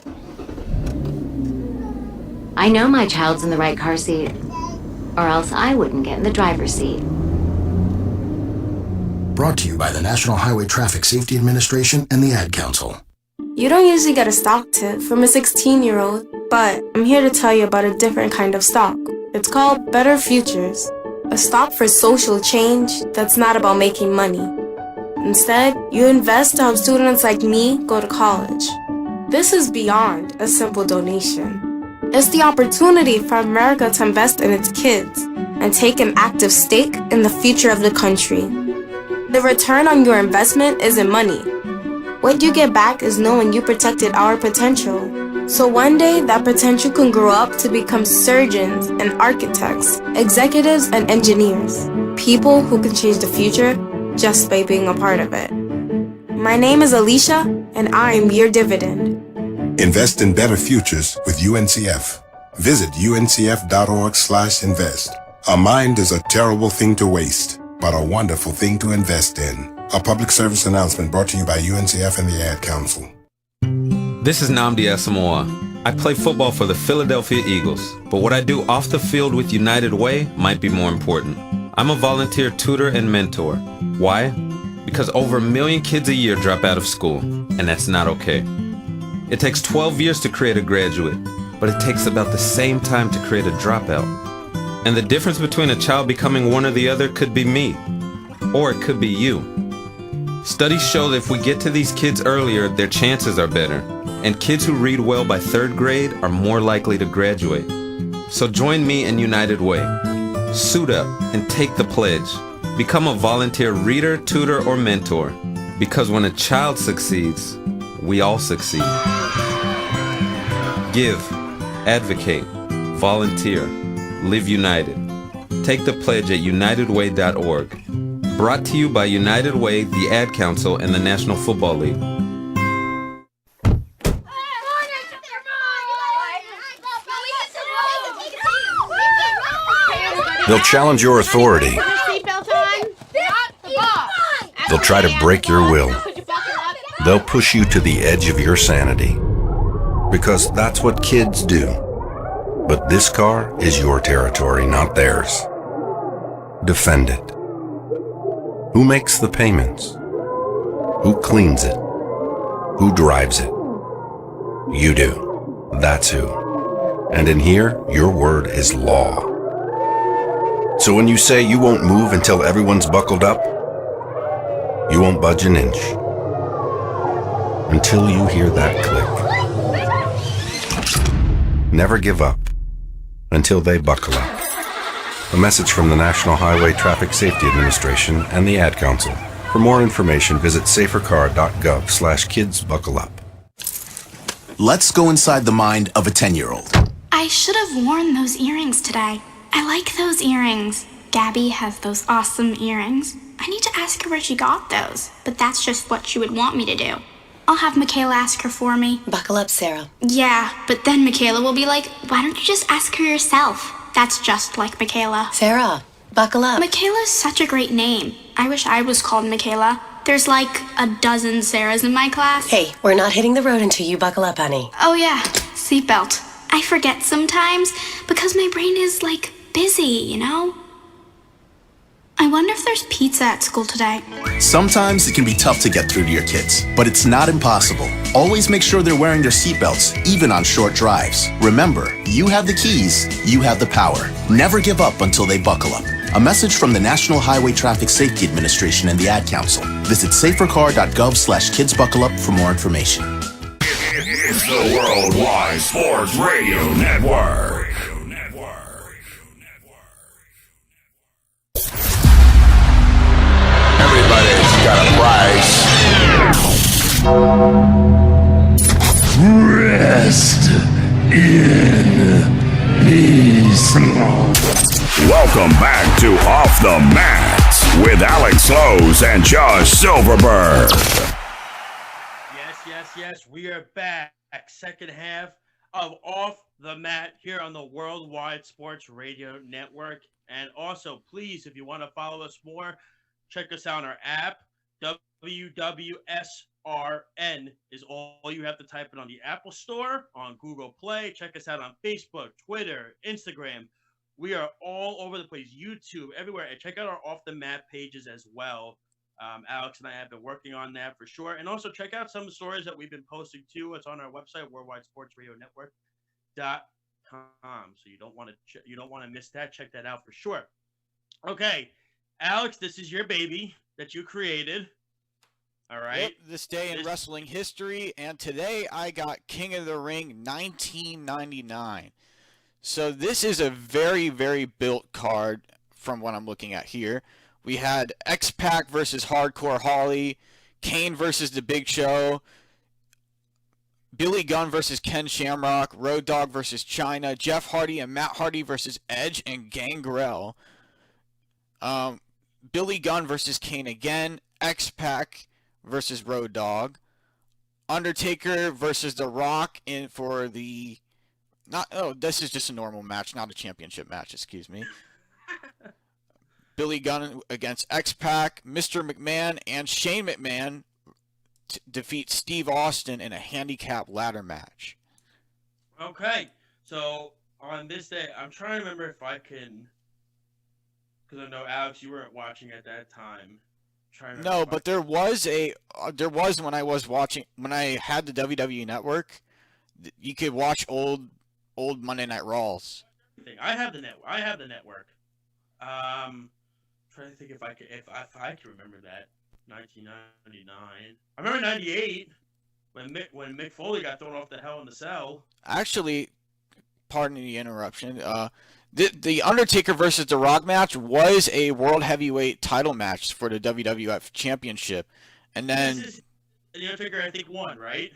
I know my child's in the right car seat, or else I wouldn't get in the driver's seat. Brought to you by the National Highway Traffic Safety Administration and the Ad Council. You don't usually get a stock tip from a 16-year-old, but I'm here to tell you about a different kind of stock. It's called Better Futures, a stock for social change that's not about making money. Instead, you invest to help students like me go to college. This is beyond a simple donation. It's the opportunity for America to invest in its kids and take an active stake in the future of the country. The return on your investment isn't money. What you get back is knowing you protected our potential. So one day, that potential can grow up to become surgeons and architects, executives and engineers. People who can change the future just by being a part of it. My name is Alicia, and I'm your dividend. Invest in better futures with UNCF. Visit uncf.org/invest. A mind is a terrible thing to waste, but a wonderful thing to invest in. A public service announcement brought to you by UNCF and the Ad Council. This is Nnamdi Asamoah. I play football for the Philadelphia Eagles, but what I do off the field with United Way might be more important. I'm a volunteer tutor and mentor. Why? Because over 1 million kids a year drop out of school, and that's not okay. It takes 12 years to create a graduate, but it takes about the same time to create a dropout. And the difference between a child becoming one or the other could be me, or it could be you. Studies show that if we get to these kids earlier, their chances are better, and kids who read well by 3rd grade are more likely to graduate. So join me in United Way. Suit up and take the pledge. Become a volunteer reader, tutor, or mentor, because when a child succeeds, we all succeed. Give, advocate, volunteer, live united. Take the pledge at unitedway.org. Brought to you by United Way, the Ad Council, and the National Football League. They'll challenge your authority. They'll try to break your will. They'll push you to the edge of your sanity. Because that's what kids do. But this car is your territory, not theirs. Defend it. Who makes the payments? Who cleans it? Who drives it? You do. That's who. And in here, your word is law. So when you say you won't move until everyone's buckled up, you won't budge an inch. Until you hear that click. Never give up until they buckle up. A message from the National Highway Traffic Safety Administration and the Ad Council. For more information, visit safercar.gov/kidsbuckleup. Let's go inside the mind of a 10-year-old. I should have worn those earrings today. I like those earrings. Gabby has those awesome earrings. I need to ask her where she got those, but that's just what she would want me to do. I'll have Michaela ask her for me. Buckle up, Sarah. Yeah, but then Michaela will be like, why don't you just ask her yourself? That's just like Michaela. Sarah, buckle up. Michaela's such a great name. I wish I was called Michaela. There's like a dozen Sarahs in my class. Hey, we're not hitting the road until you buckle up, honey. Oh yeah, seatbelt. I forget sometimes because my brain is like busy, you know? I wonder if there's pizza at school today. Sometimes it can be tough to get through to your kids, but it's not impossible. Always make sure they're wearing their seatbelts, even on short drives. Remember, you have the keys, you have the power. Never give up until they buckle up. A message from the National Highway Traffic Safety Administration and the Ad Council. Visit safercar.gov/kidsbuckleup for more information. It's the Worldwide Sports Radio Network. Everybody's got a price. Rest in peace. Welcome back to Off the Mat with Alex Lowe's and Josh Silverberg. Yes, we are back. Second half of Off the Mat here on the Worldwide Sports Radio Network. And also, please, if you want to follow us more, check us out on our app. WWSRN is all you have to type in on the Apple Store, on Google Play. Check us out on Facebook, Twitter, Instagram. We are all over the place, YouTube, everywhere. And check out our Off the Mat pages as well. Alex and I have been working on that for sure. And also check out some of the stories that we've been posting too. It's on our website, worldwidesportsradionetwork.com. So you don't want to miss that. Check that out for sure. Okay, Alex, this is your baby that you created. All right. Yep, this day in wrestling history, and today I got King of the Ring 1999. So this is a very, very built card from what I'm looking at here. We had X-Pac versus Hardcore Holly, Kane versus The Big Show, Billy Gunn versus Ken Shamrock, Road Dogg versus Chyna, Jeff Hardy and Matt Hardy versus Edge and Gangrel, Billy Gunn versus Kane again, X-Pac versus Road Dogg, Undertaker versus The Rock for the this is just a normal match, not a championship match, excuse me. Billy Gunn against X-Pac, Mr. McMahon and Shane McMahon defeat Steve Austin in a handicap ladder match. Okay, so on this day, I'm trying to remember if I can, because I know Alex, you weren't watching at that time. No, but there was when I was watching, when I had the WWE Network, you could watch old Monday Night Raws. I have the network. Trying to think if I can remember that. 1999. I remember 98 when Mick Foley got thrown off the Hell in the Cell. Actually, pardon the interruption. The Undertaker versus The Rock match was a World Heavyweight title match for the WWF Championship, and then The Undertaker, I think, won, right?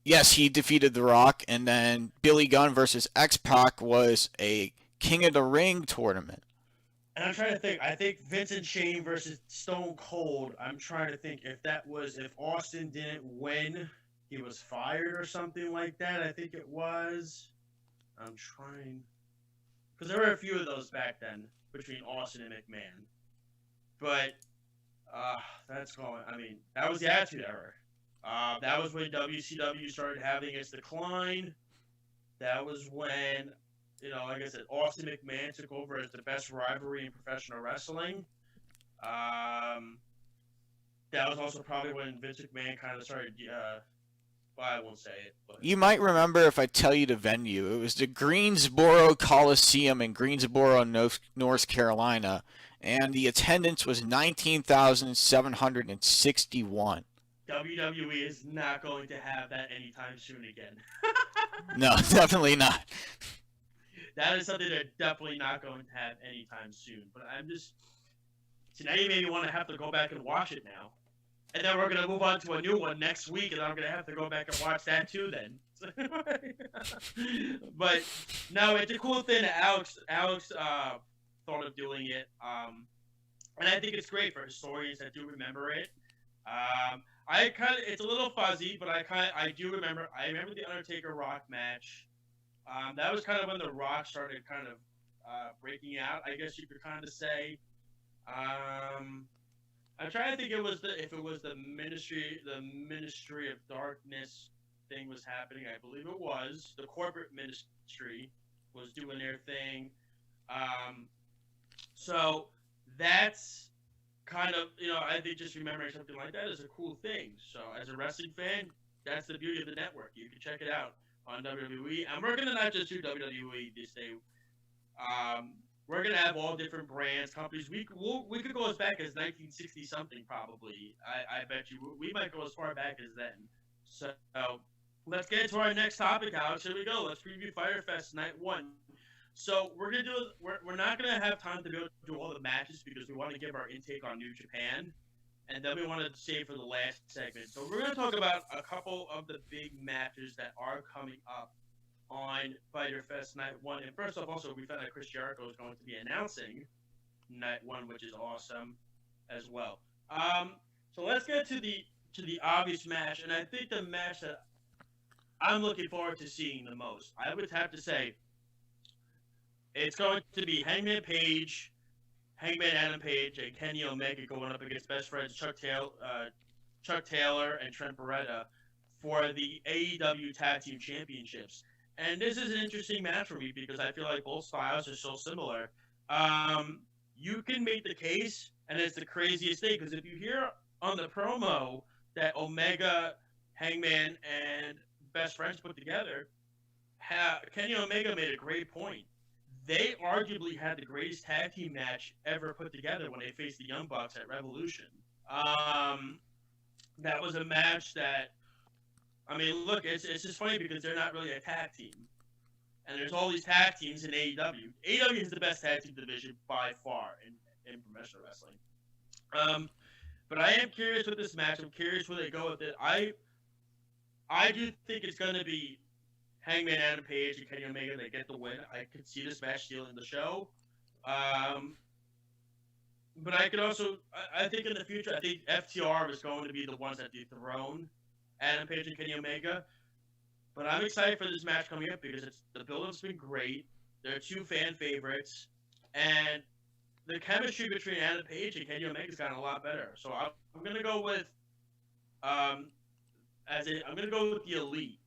Yes, he defeated The Rock, and then Billy Gunn versus X-Pac was a King of the Ring tournament. And I'm trying to think. I think Vincent Shane versus Stone Cold. I'm trying to think if Austin didn't win, he was fired or something like that. I think it was. I'm trying. Because there were a few of those back then between Austin and McMahon. But that was the Attitude Era. That was when WCW started having its decline. That was when, like I said, Austin McMahon took over as the best rivalry in professional wrestling. That was also probably when Vince McMahon kind of started, I won't say it. But. You might remember if I tell you the venue. It was the Greensboro Coliseum in Greensboro, North Carolina, and the attendance was 19,761. WWE is not going to have that anytime soon again. No, definitely not. That is something they're definitely not going to have anytime soon. But so now you made me want to have to go back and watch it now. And then we're going to move on to a new one next week, and I'm going to have to go back and watch that too then. But, no, it's a cool thing that Alex thought of doing it. And I think it's great for historians that do remember it. It's a little fuzzy, but I do remember. I remember the Undertaker Rock match. That was kind of when the Rock started kind of breaking out, I guess you could kind of say. I'm trying to think if it was the Ministry of Darkness thing was happening. I believe it was. The corporate ministry was doing their thing. So that's kind of, I think just remembering something like that is a cool thing. So as a wrestling fan, that's the beauty of the network. You can check it out on WWE. And we're going to not just do WWE this day. We're going to have all different brands, companies. We could go as back as 1960 something probably. I bet you. We might go as far back as then. So let's get into our next topic, Alex. Here we go. Let's preview Fyterfest Night 1. So we're not gonna have time to go through all the matches because we want to give our intake on New Japan, and then we want to save for the last segment. So we're gonna talk about a couple of the big matches that are coming up on Fyterfest Night 1. And first off, also we found out Chris Jericho is going to be announcing Night 1, which is awesome as well. So let's get to the obvious match, and I think the match that I'm looking forward to seeing the most, I would have to say, it's going to be Hangman Adam Page, and Kenny Omega going up against best friends Chuck Taylor and Trent Beretta for the AEW Tag Team Championships. And this is an interesting match for me because I feel like both styles are so similar. You can make the case, and it's the craziest thing, because if you hear on the promo that Omega, Hangman, and best friends put together, Kenny Omega made a great point. They arguably had the greatest tag team match ever put together when they faced the Young Bucks at Revolution. That was a match that, I mean, look, it's just funny because they're not really a tag team. And there's all these tag teams in AEW. AEW is the best tag team division by far in professional wrestling. But I am curious with this match. I'm curious where they go with it. I do think it's going to be Hangman Adam Page and Kenny Omega, they get the win. I could see this match stealing the show. But I could also, I think in the future, I think FTR is going to be the ones that dethrone Adam Page and Kenny Omega. But I'm excited for this match coming up because the build-up's been great. They're two fan favorites. And the chemistry between Adam Page and Kenny Omega's gotten a lot better. So I'm going to go with, I'm going to go with the Elite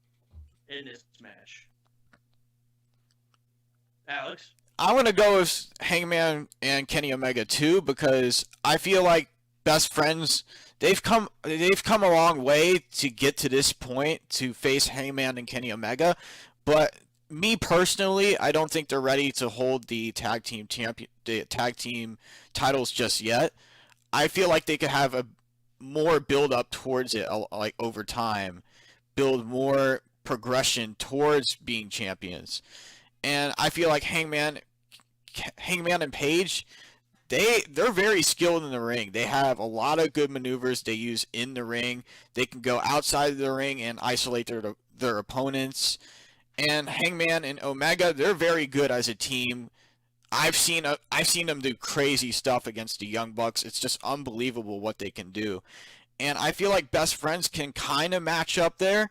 in this match. Alex? I want to go with Hangman and Kenny Omega too, because I feel like best friends, they've come a long way to get to this point to face Hangman and Kenny Omega, but me personally, I don't think they're ready to hold the tag team titles just yet. I feel like they could have a more build up towards it, like over time, build more progression towards being champions. And I feel like Hangman and Page, they're very skilled in the ring. They have a lot of good maneuvers they use in the ring. They can go outside of the ring and isolate their opponents. And Hangman and Omega, they're very good as a team. I've seen them do crazy stuff against the Young Bucks. It's just unbelievable what they can do. And I feel like best friends can kind of match up there,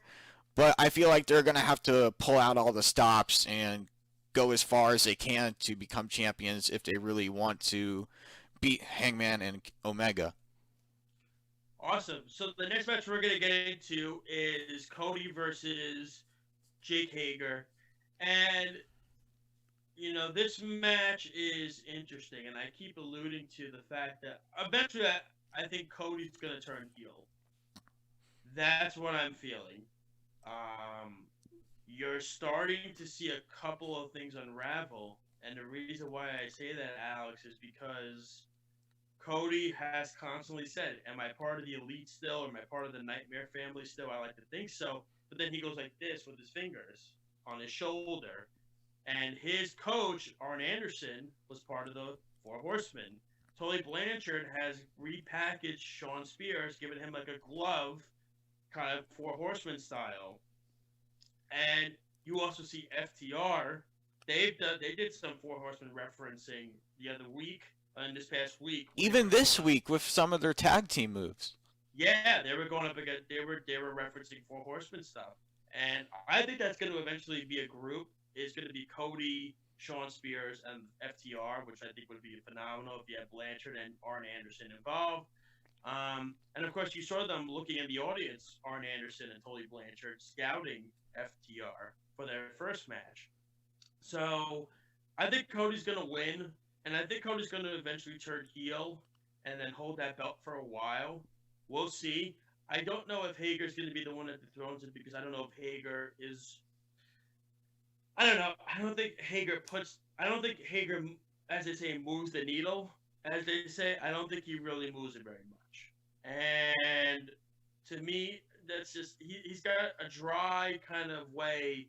but I feel like they're going to have to pull out all the stops and go as far as they can to become champions if they really want to beat Hangman and Omega. Awesome. So the next match we're going to get into is Cody versus Jake Hager. And, this match is interesting, and I keep alluding to the fact that eventually I think Cody's going to turn heel. That's what I'm feeling. You're starting to see a couple of things unravel, and the reason why I say that, Alex, is because Cody has constantly said, am I part of the Elite still? Am I part of the Nightmare family still? I like to think so, but then he goes like this with his fingers on his shoulder, and his coach, Arn Anderson, was part of the Four Horsemen. Tully Blanchard has repackaged Sean Spears, giving him like a glove, kind of Four Horsemen style. And you also see FTR they did some Four Horsemen referencing the other week, and this past week. Even this week with some of their tag team moves. Yeah, they were going up against. They were referencing Four Horsemen stuff, and I think that's going to eventually be a group. It's going to be Cody, Sean Spears, and FTR, which I think would be phenomenal if you had Blanchard and Arn Anderson involved. And of course, you saw them looking in the audience, Arn Anderson and Tully Blanchard, scouting FTR for their first match. So I think Cody's going to win, and I think Cody's going to eventually turn heel and then hold that belt for a while. We'll see. I don't know if Hager's going to be the one that dethrones it because I don't know if Hager is. I don't know. I don't think Hager, as they say, moves the needle. As they say, I don't think he really moves it very much. And to me, that's just he's got a dry kind of way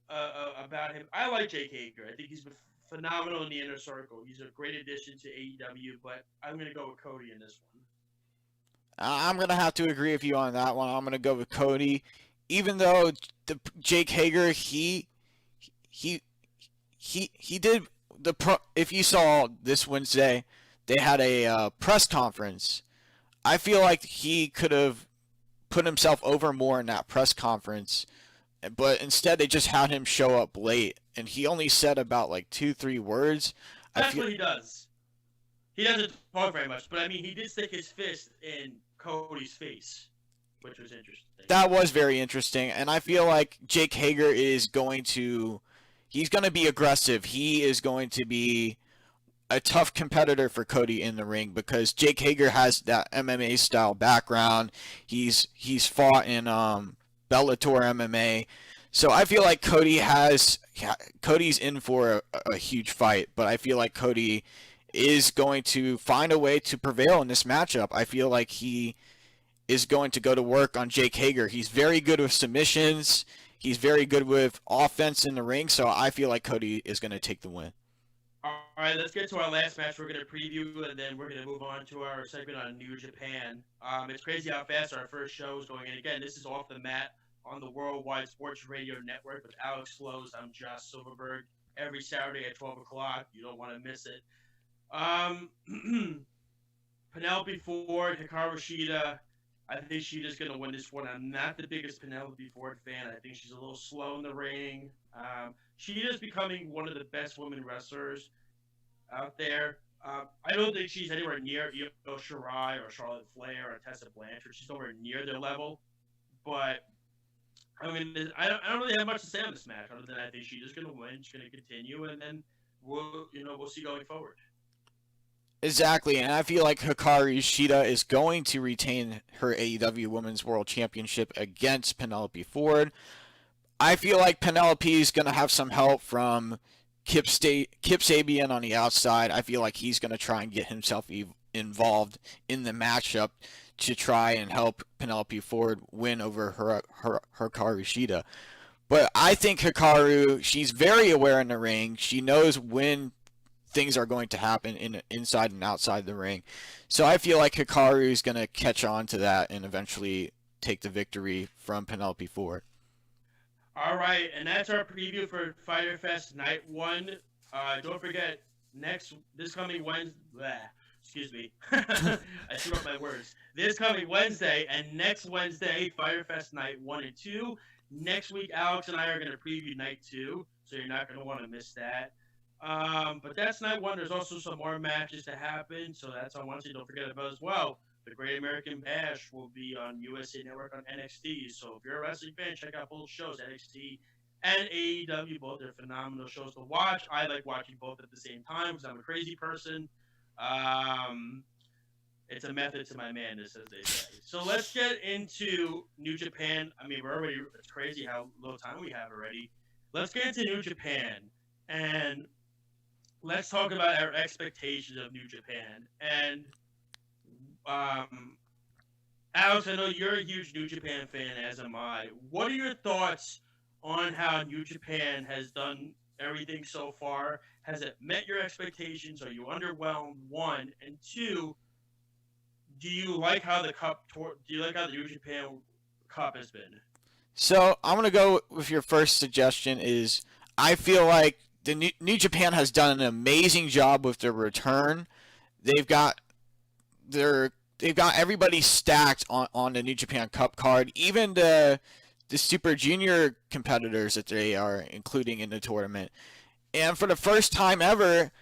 about him. I like Jake Hager. I think he's been phenomenal in the inner circle. He's a great addition to AEW, but I'm going to go with Cody in this one. I'm going to have to agree with you on that one. I'm going to go with Cody. Even though Jake Hager, he did if you saw this Wednesday, they had a press conference. I feel like he could have put himself over more in that press conference, but instead they just had him show up late, and he only said about like 2-3 words. That's what he does. He doesn't talk very much, but I mean, he did stick his fist in Cody's face, which was interesting. That was very interesting, and I feel like Jake Hager is going to be aggressive. He is going to be a tough competitor for Cody in the ring because Jake Hager has that MMA style background. He's fought in Bellator MMA. So I feel like Cody's in for a huge fight, but I feel like Cody is going to find a way to prevail in this matchup. I feel like he is going to go to work on Jake Hager. He's very good with submissions. He's very good with offense in the ring, so I feel like Cody is going to take the win. All right, let's get to our last match. We're going to preview, and then we're going to move on to our segment on New Japan. It's crazy how fast our first show is going. And again, this is Off the Mat on the Worldwide Sports Radio Network with Alex Flows. I'm Josh Silverberg. Every Saturday at 12 o'clock. You don't want to miss it. Penelope Ford, Hikaru Shida. I think Shida's going to win this one. I'm not the biggest Penelope Ford fan. I think she's a little slow in the ring. Shida's becoming one of the best women wrestlers out there. I don't think she's anywhere near Io Shirai or Charlotte Flair or Tessa Blanchard. She's nowhere near their level. But I mean, I don't really have much to say on this match other than I think Shida's going to win. She's going to continue, and then we'll see going forward. Exactly, and I feel like Hikaru Shida is going to retain her AEW Women's World Championship against Penelope Ford. I feel like Penelope is going to have some help from Kip Sabian on the outside. I feel like he's going to try and get himself involved in the matchup to try and help Penelope Ford win over Hikaru Shida. But I think Hikaru, she's very aware in the ring. She knows when things are going to happen inside and outside the ring. So I feel like Hikaru is going to catch on to that and eventually take the victory from Penelope Ford. All right, and that's our preview for Fyterfest Night 1. Don't forget, this coming Wednesday, excuse me, I screwed up my words. This coming Wednesday and next Wednesday, Fyterfest Night 1 and 2. Next week, Alex and I are going to preview Night 2, so you're not going to want to miss that. But that's Night 1. There's also some more matches to happen, so that's on Wednesday. Don't forget about as well. The Great American Bash will be on USA Network on NXT. So if you're a wrestling fan, check out both shows, NXT and AEW. Both are phenomenal shows to watch. I like watching both at the same time because I'm a crazy person. It's a method to my madness, as they say. So let's get into New Japan. I mean, it's crazy how little time we have already. Let's get into New Japan. And let's talk about our expectations of New Japan. And Alex, I know you're a huge New Japan fan, as am I. What are your thoughts on how New Japan has done everything so far? Has it met your expectations? Are you underwhelmed? 1, and 2, do you like how the New Japan Cup has been? So I'm gonna go with your first suggestion. Is I feel like the New Japan has done an amazing job with their return. They've got everybody stacked on the New Japan Cup card. Even the Super Junior competitors that they are including in the tournament. And for the first time ever,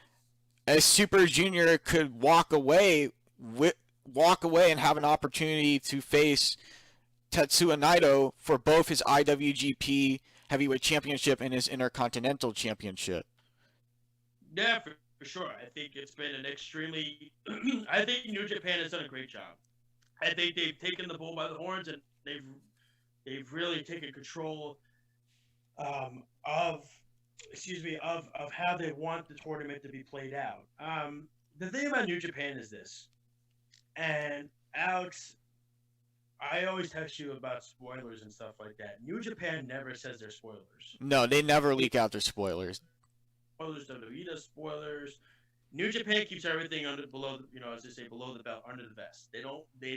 a Super Junior could walk away and have an opportunity to face Tetsuya Naito for both his IWGP Heavyweight Championship and his Intercontinental Championship. Yeah, for sure. I think it's been an extremely. I think New Japan has done a great job. I think they've taken the bull by the horns and they've really taken control of how they want the tournament to be played out. The thing about New Japan is this, and Alex, I always text you about spoilers and stuff like that. New Japan never says they're spoilers. No, they never leak out their spoilers. Spoilers, WWE does spoilers. New Japan keeps everything below the belt, under the vest. They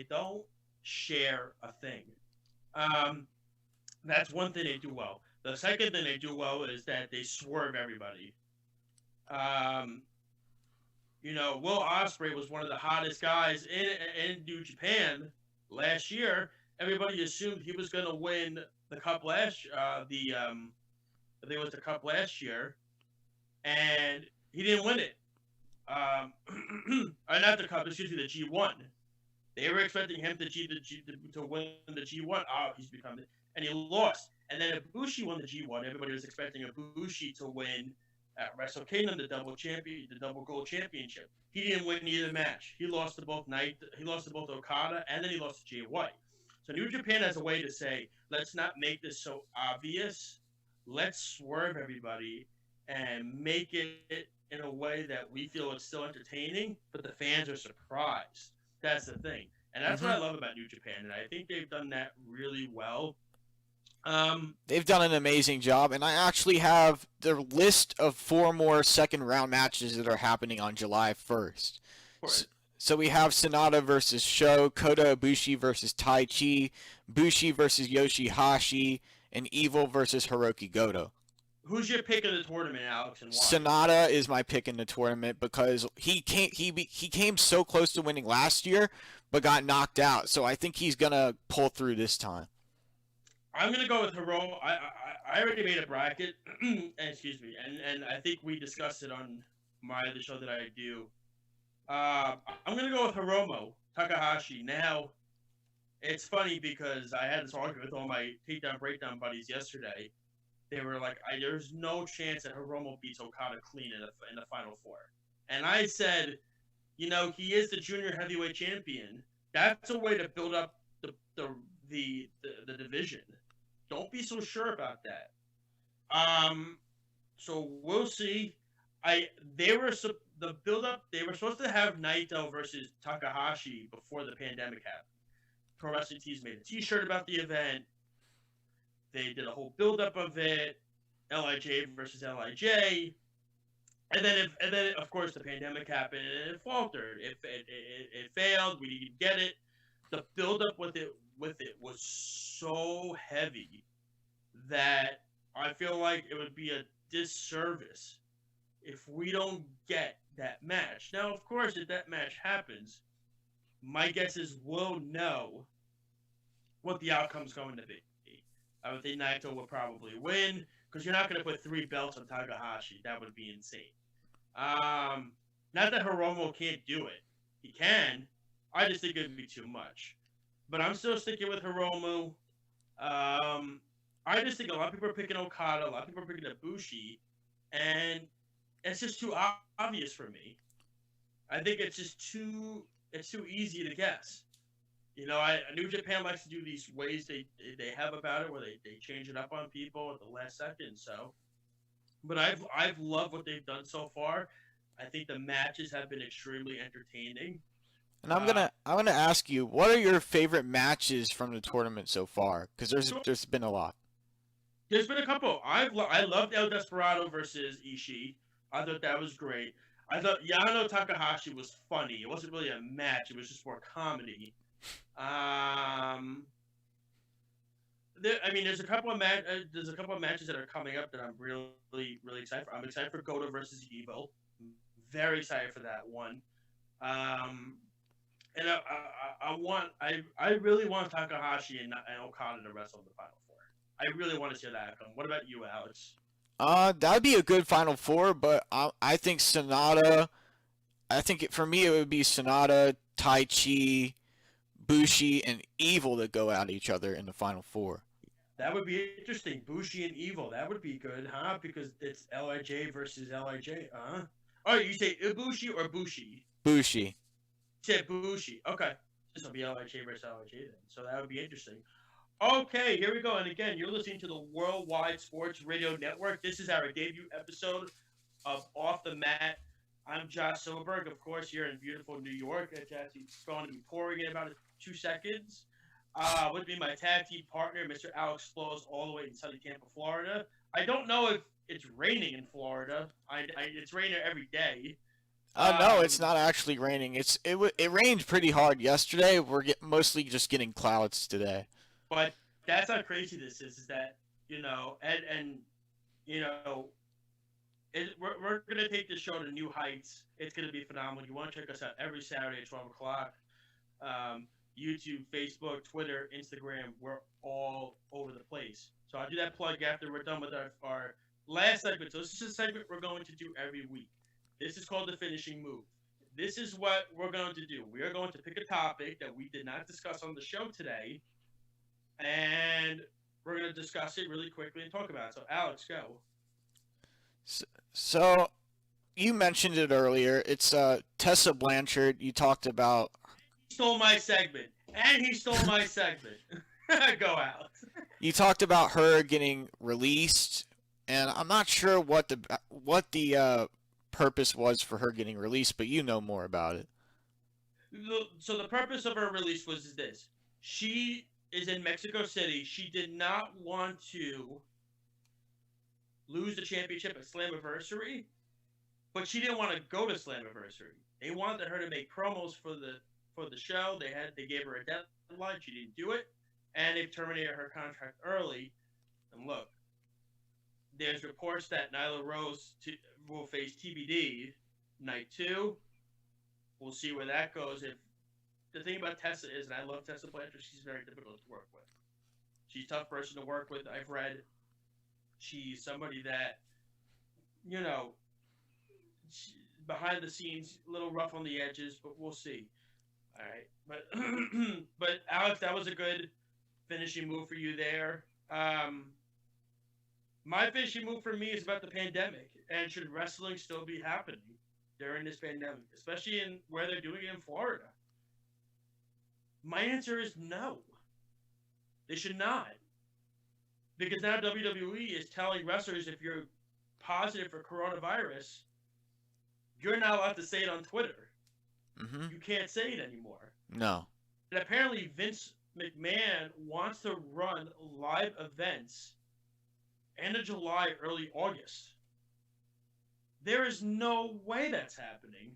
don't share a thing. That's one thing they do well. The second thing they do well is that they swerve everybody. Will Ospreay was one of the hottest guys in New Japan last year. Everybody assumed he was going to win the cup last. I think it was the cup last year, and he didn't win it. Not the cup. Excuse me, the G1. They were expecting him to win the G1. He's become it, and he lost. And then Ibushi won the G1. Everybody was expecting Ibushi to win at Wrestle Kingdom the double gold championship. He didn't win either match. He lost to both Okada, and then he lost to Jay White. So New Japan has a way to say, let's not make this so obvious. Let's swerve everybody and make it in a way that we feel it's still entertaining, but the fans are surprised. That's the thing. And that's what I love about New Japan, and I think they've done that really well. They've done an amazing job, and I actually have the list of 4 more second-round matches that are happening on July 1st. So we have Sonata versus Sho, Kota Ibushi versus Tai Chi, Bushi versus Yoshihashi, and Evil versus Hiroki Goto. Who's your pick of the tournament, Alex, and why? Sonata is my pick in the tournament because he came so close to winning last year, but got knocked out. So I think he's gonna pull through this time. I'm gonna go with Hiromu. I already made a bracket, excuse me, and I think we discussed it on the show that I do. I'm gonna go with Hiromu Takahashi. Now, it's funny because I had this argument with all my takedown breakdown buddies yesterday. They were like, "There's no chance that Hiromu beats Okada clean in the Final Four," and I said, he is the junior heavyweight champion. That's a way to build up the division. Don't be so sure about that. So we'll see. They were supposed to have Naito versus Takahashi before the pandemic happened. Pro Wrestling Tees made a T-shirt about the event. They did a whole build-up of it. LIJ versus LIJ. And then of course the pandemic happened and it faltered. It failed. We didn't get it. The build-up with it was so heavy that I feel like it would be a disservice if we don't get that match. Now, of course, if that match happens, my guess is we'll know what the outcome's going to be. I would think Naito will probably win because you're not going to put 3 belts on Takahashi. That would be insane. Not that Hiromu can't do it. He can. I just think it would be too much. But I'm still sticking with Hiromu. I just think a lot of people are picking Okada. A lot of people are picking Ibushi. And it's just too obvious for me. I think it's just too easy to guess. New Japan likes to do these ways they have about it where they change it up on people at the last second. So, but I've loved what they've done so far. I think the matches have been extremely entertaining. And I'm gonna ask you, what are your favorite matches from the tournament so far? Because there's been a lot. There's been a couple. I loved El Desperado versus Ishii. I thought that was great. I thought Yano Takahashi was funny. It wasn't really a match. It was just more comedy. there's a couple of matches that are coming up that I'm really excited for. I'm excited for Goto versus Evil. Very excited for that one. And I really want Takahashi and Okada to wrestle in the Final Four. I really want to see that come. What about you, Alex? That'd be a good Final Four, but I think Sonata. For me, it would be Sonata, Tai Chi, Bushi, and Evil that go at each other in the Final Four. That would be interesting. Bushi and Evil. That would be good, huh? Because it's LIJ versus LIJ, huh? Oh, you say Ibushi or Bushi? Bushi. You said Bushi. Okay. This will be LIJ versus LIJ then. So that would be interesting. Okay, here we go. And again, you're listening to the Worldwide Sports Radio Network. This is our debut episode of Off the Mat. I'm Josh Silverberg, of course, here in beautiful New York. It's actually going to be pouring in about 2 seconds. With me, my tag team partner, Mr. Alex Flows, all the way in sunny Tampa, Florida. I don't know if it's raining in Florida. It's raining every day. No, it's not actually raining. It rained pretty hard yesterday. We're mostly just getting clouds today. But that's how crazy this is that, and we're going to take this show to new heights. It's going to be phenomenal. You want to check us out every Saturday at 12 o'clock. YouTube, Facebook, Twitter, Instagram. We're all over the place. So I'll do that plug after we're done with our last segment. So this is a segment we're going to do every week. This is called the finishing move. This is what we're going to do. We are going to pick a topic that we did not discuss on the show today, and we're going to discuss it really quickly and talk about it. So, Alex, go. So you mentioned it earlier. It's Tessa Blanchard. You talked about. He stole my segment. Go, Alex. You talked about her getting released, and I'm not sure what the purpose was for her getting released, but you know more about it. So the purpose of her release was this. She is in Mexico City. She did not want to lose the championship at Slammiversary, but she didn't want to go to Slammiversary. They wanted her to make promos for the show. They gave her a deadline. She didn't do it, and they've terminated her contract early. And look, there's reports that Nyla Rose will face TBD night 2. We'll see where that goes. If the thing about Tessa is, and I love Tessa Blanchard, she's very difficult to work with. She's a tough person to work with. I've read she's somebody that, behind the scenes, a little rough on the edges, but we'll see. All right, but Alex, that was a good finishing move for you there. My finishing move for me is about the pandemic, and should wrestling still be happening during this pandemic, especially in where they're doing it in Florida? My answer is no. They should not. Because now WWE is telling wrestlers if you're positive for coronavirus, you're not allowed to say it on Twitter. Mm-hmm. You can't say it anymore. No. And apparently Vince McMahon wants to run live events end of July, early August. There is no way that's happening.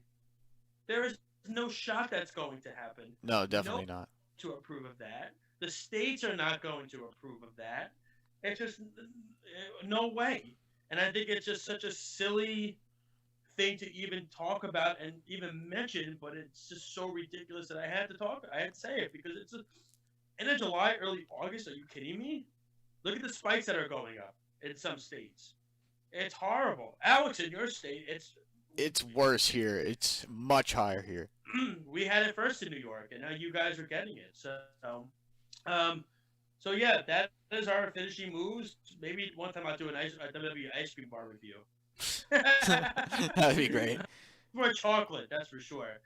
There is no shot that's going to happen. No, definitely not. To approve of that. The states are not going to approve of that. It's just no way. And I think it's just such a silly thing to even talk about and even mention, but it's just so ridiculous that I had to say it because it's end of July, early August. Are you kidding me? Look at the spikes that are going up in some states. It's horrible. Alex, in your state, it's worse here. It's much higher here. We had it first in New York, and now you guys are getting it. So yeah, that is our finishing moves. Maybe one time I'll do a WWE ice cream bar review. That'd be great. More chocolate, that's for sure.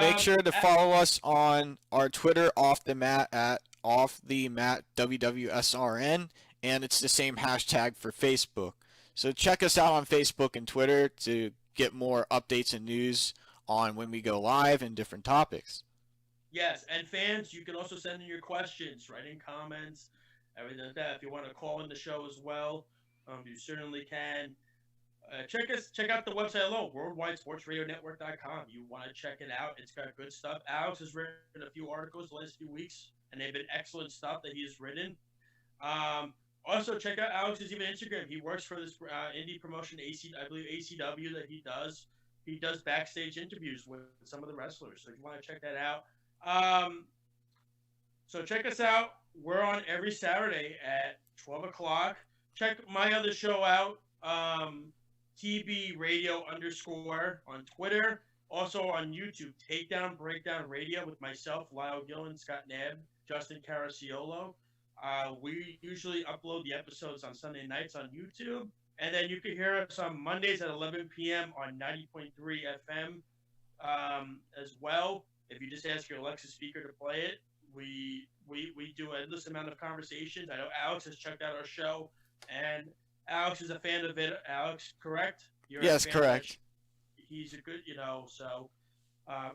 Make sure to follow us on our Twitter, Off the Mat, at Off the Mat WWSRN, and it's the same hashtag for Facebook. So check us out on Facebook and Twitter to get more updates and news on when we go live and different topics. Yes, and fans, you can also send in your questions, write in comments, everything like that. If you want to call in the show as well, you certainly can. Check out the website alone, worldwidesportsradionetwork.com. You want to check it out. It's got good stuff. Alex has written a few articles the last few weeks, and they've been excellent stuff that he has written. Also, check out Alex's even Instagram. He works for this indie promotion, I believe ACW, that he does. He does backstage interviews with some of the wrestlers. So if you want to check that out. So check us out. We're on every Saturday at 12 o'clock. Check my other show out, TB Radio _ on Twitter. Also on YouTube, Takedown Breakdown Radio with myself, Lyle Gillen, Scott Nebb, Justin Caracciolo. We usually upload the episodes on Sunday nights on YouTube. And then you can hear us on Mondays at 11 p.m. on 90.3 FM as well. If you just ask your Alexa speaker to play it, we do an endless amount of conversations. I know Alex has checked out our show, and Alex is a fan of it. Alex, correct? Yes, correct. He's a good, so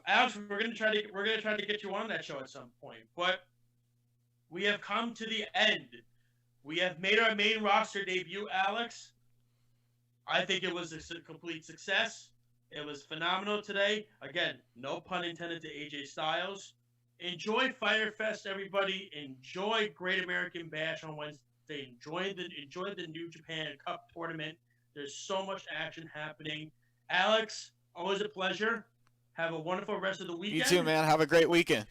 Alex, we're gonna try to get you on that show at some point. But we have come to the end. We have made our main roster debut, Alex. I think it was a complete success. It was phenomenal today. Again, no pun intended to AJ Styles. Enjoy Fyterfest, everybody. Enjoy Great American Bash on Wednesday. Enjoy the New Japan Cup tournament. There's so much action happening. Alex, always a pleasure. Have a wonderful rest of the weekend. You too, man. Have a great weekend.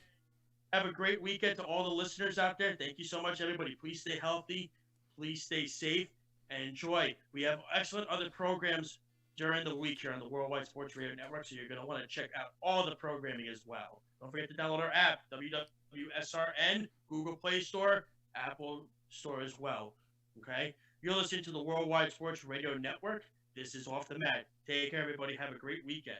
Have a great weekend to all the listeners out there. Thank you so much, everybody. Please stay healthy. Please stay safe and enjoy. We have excellent other programs during the week here on the Worldwide Sports Radio Network, so you're going to want to check out all the programming as well. Don't forget to download our app, WWSRN, Google Play Store, Apple Store as well. Okay? You're listening to the Worldwide Sports Radio Network. This is Off the Mat. Take care, everybody. Have a great weekend.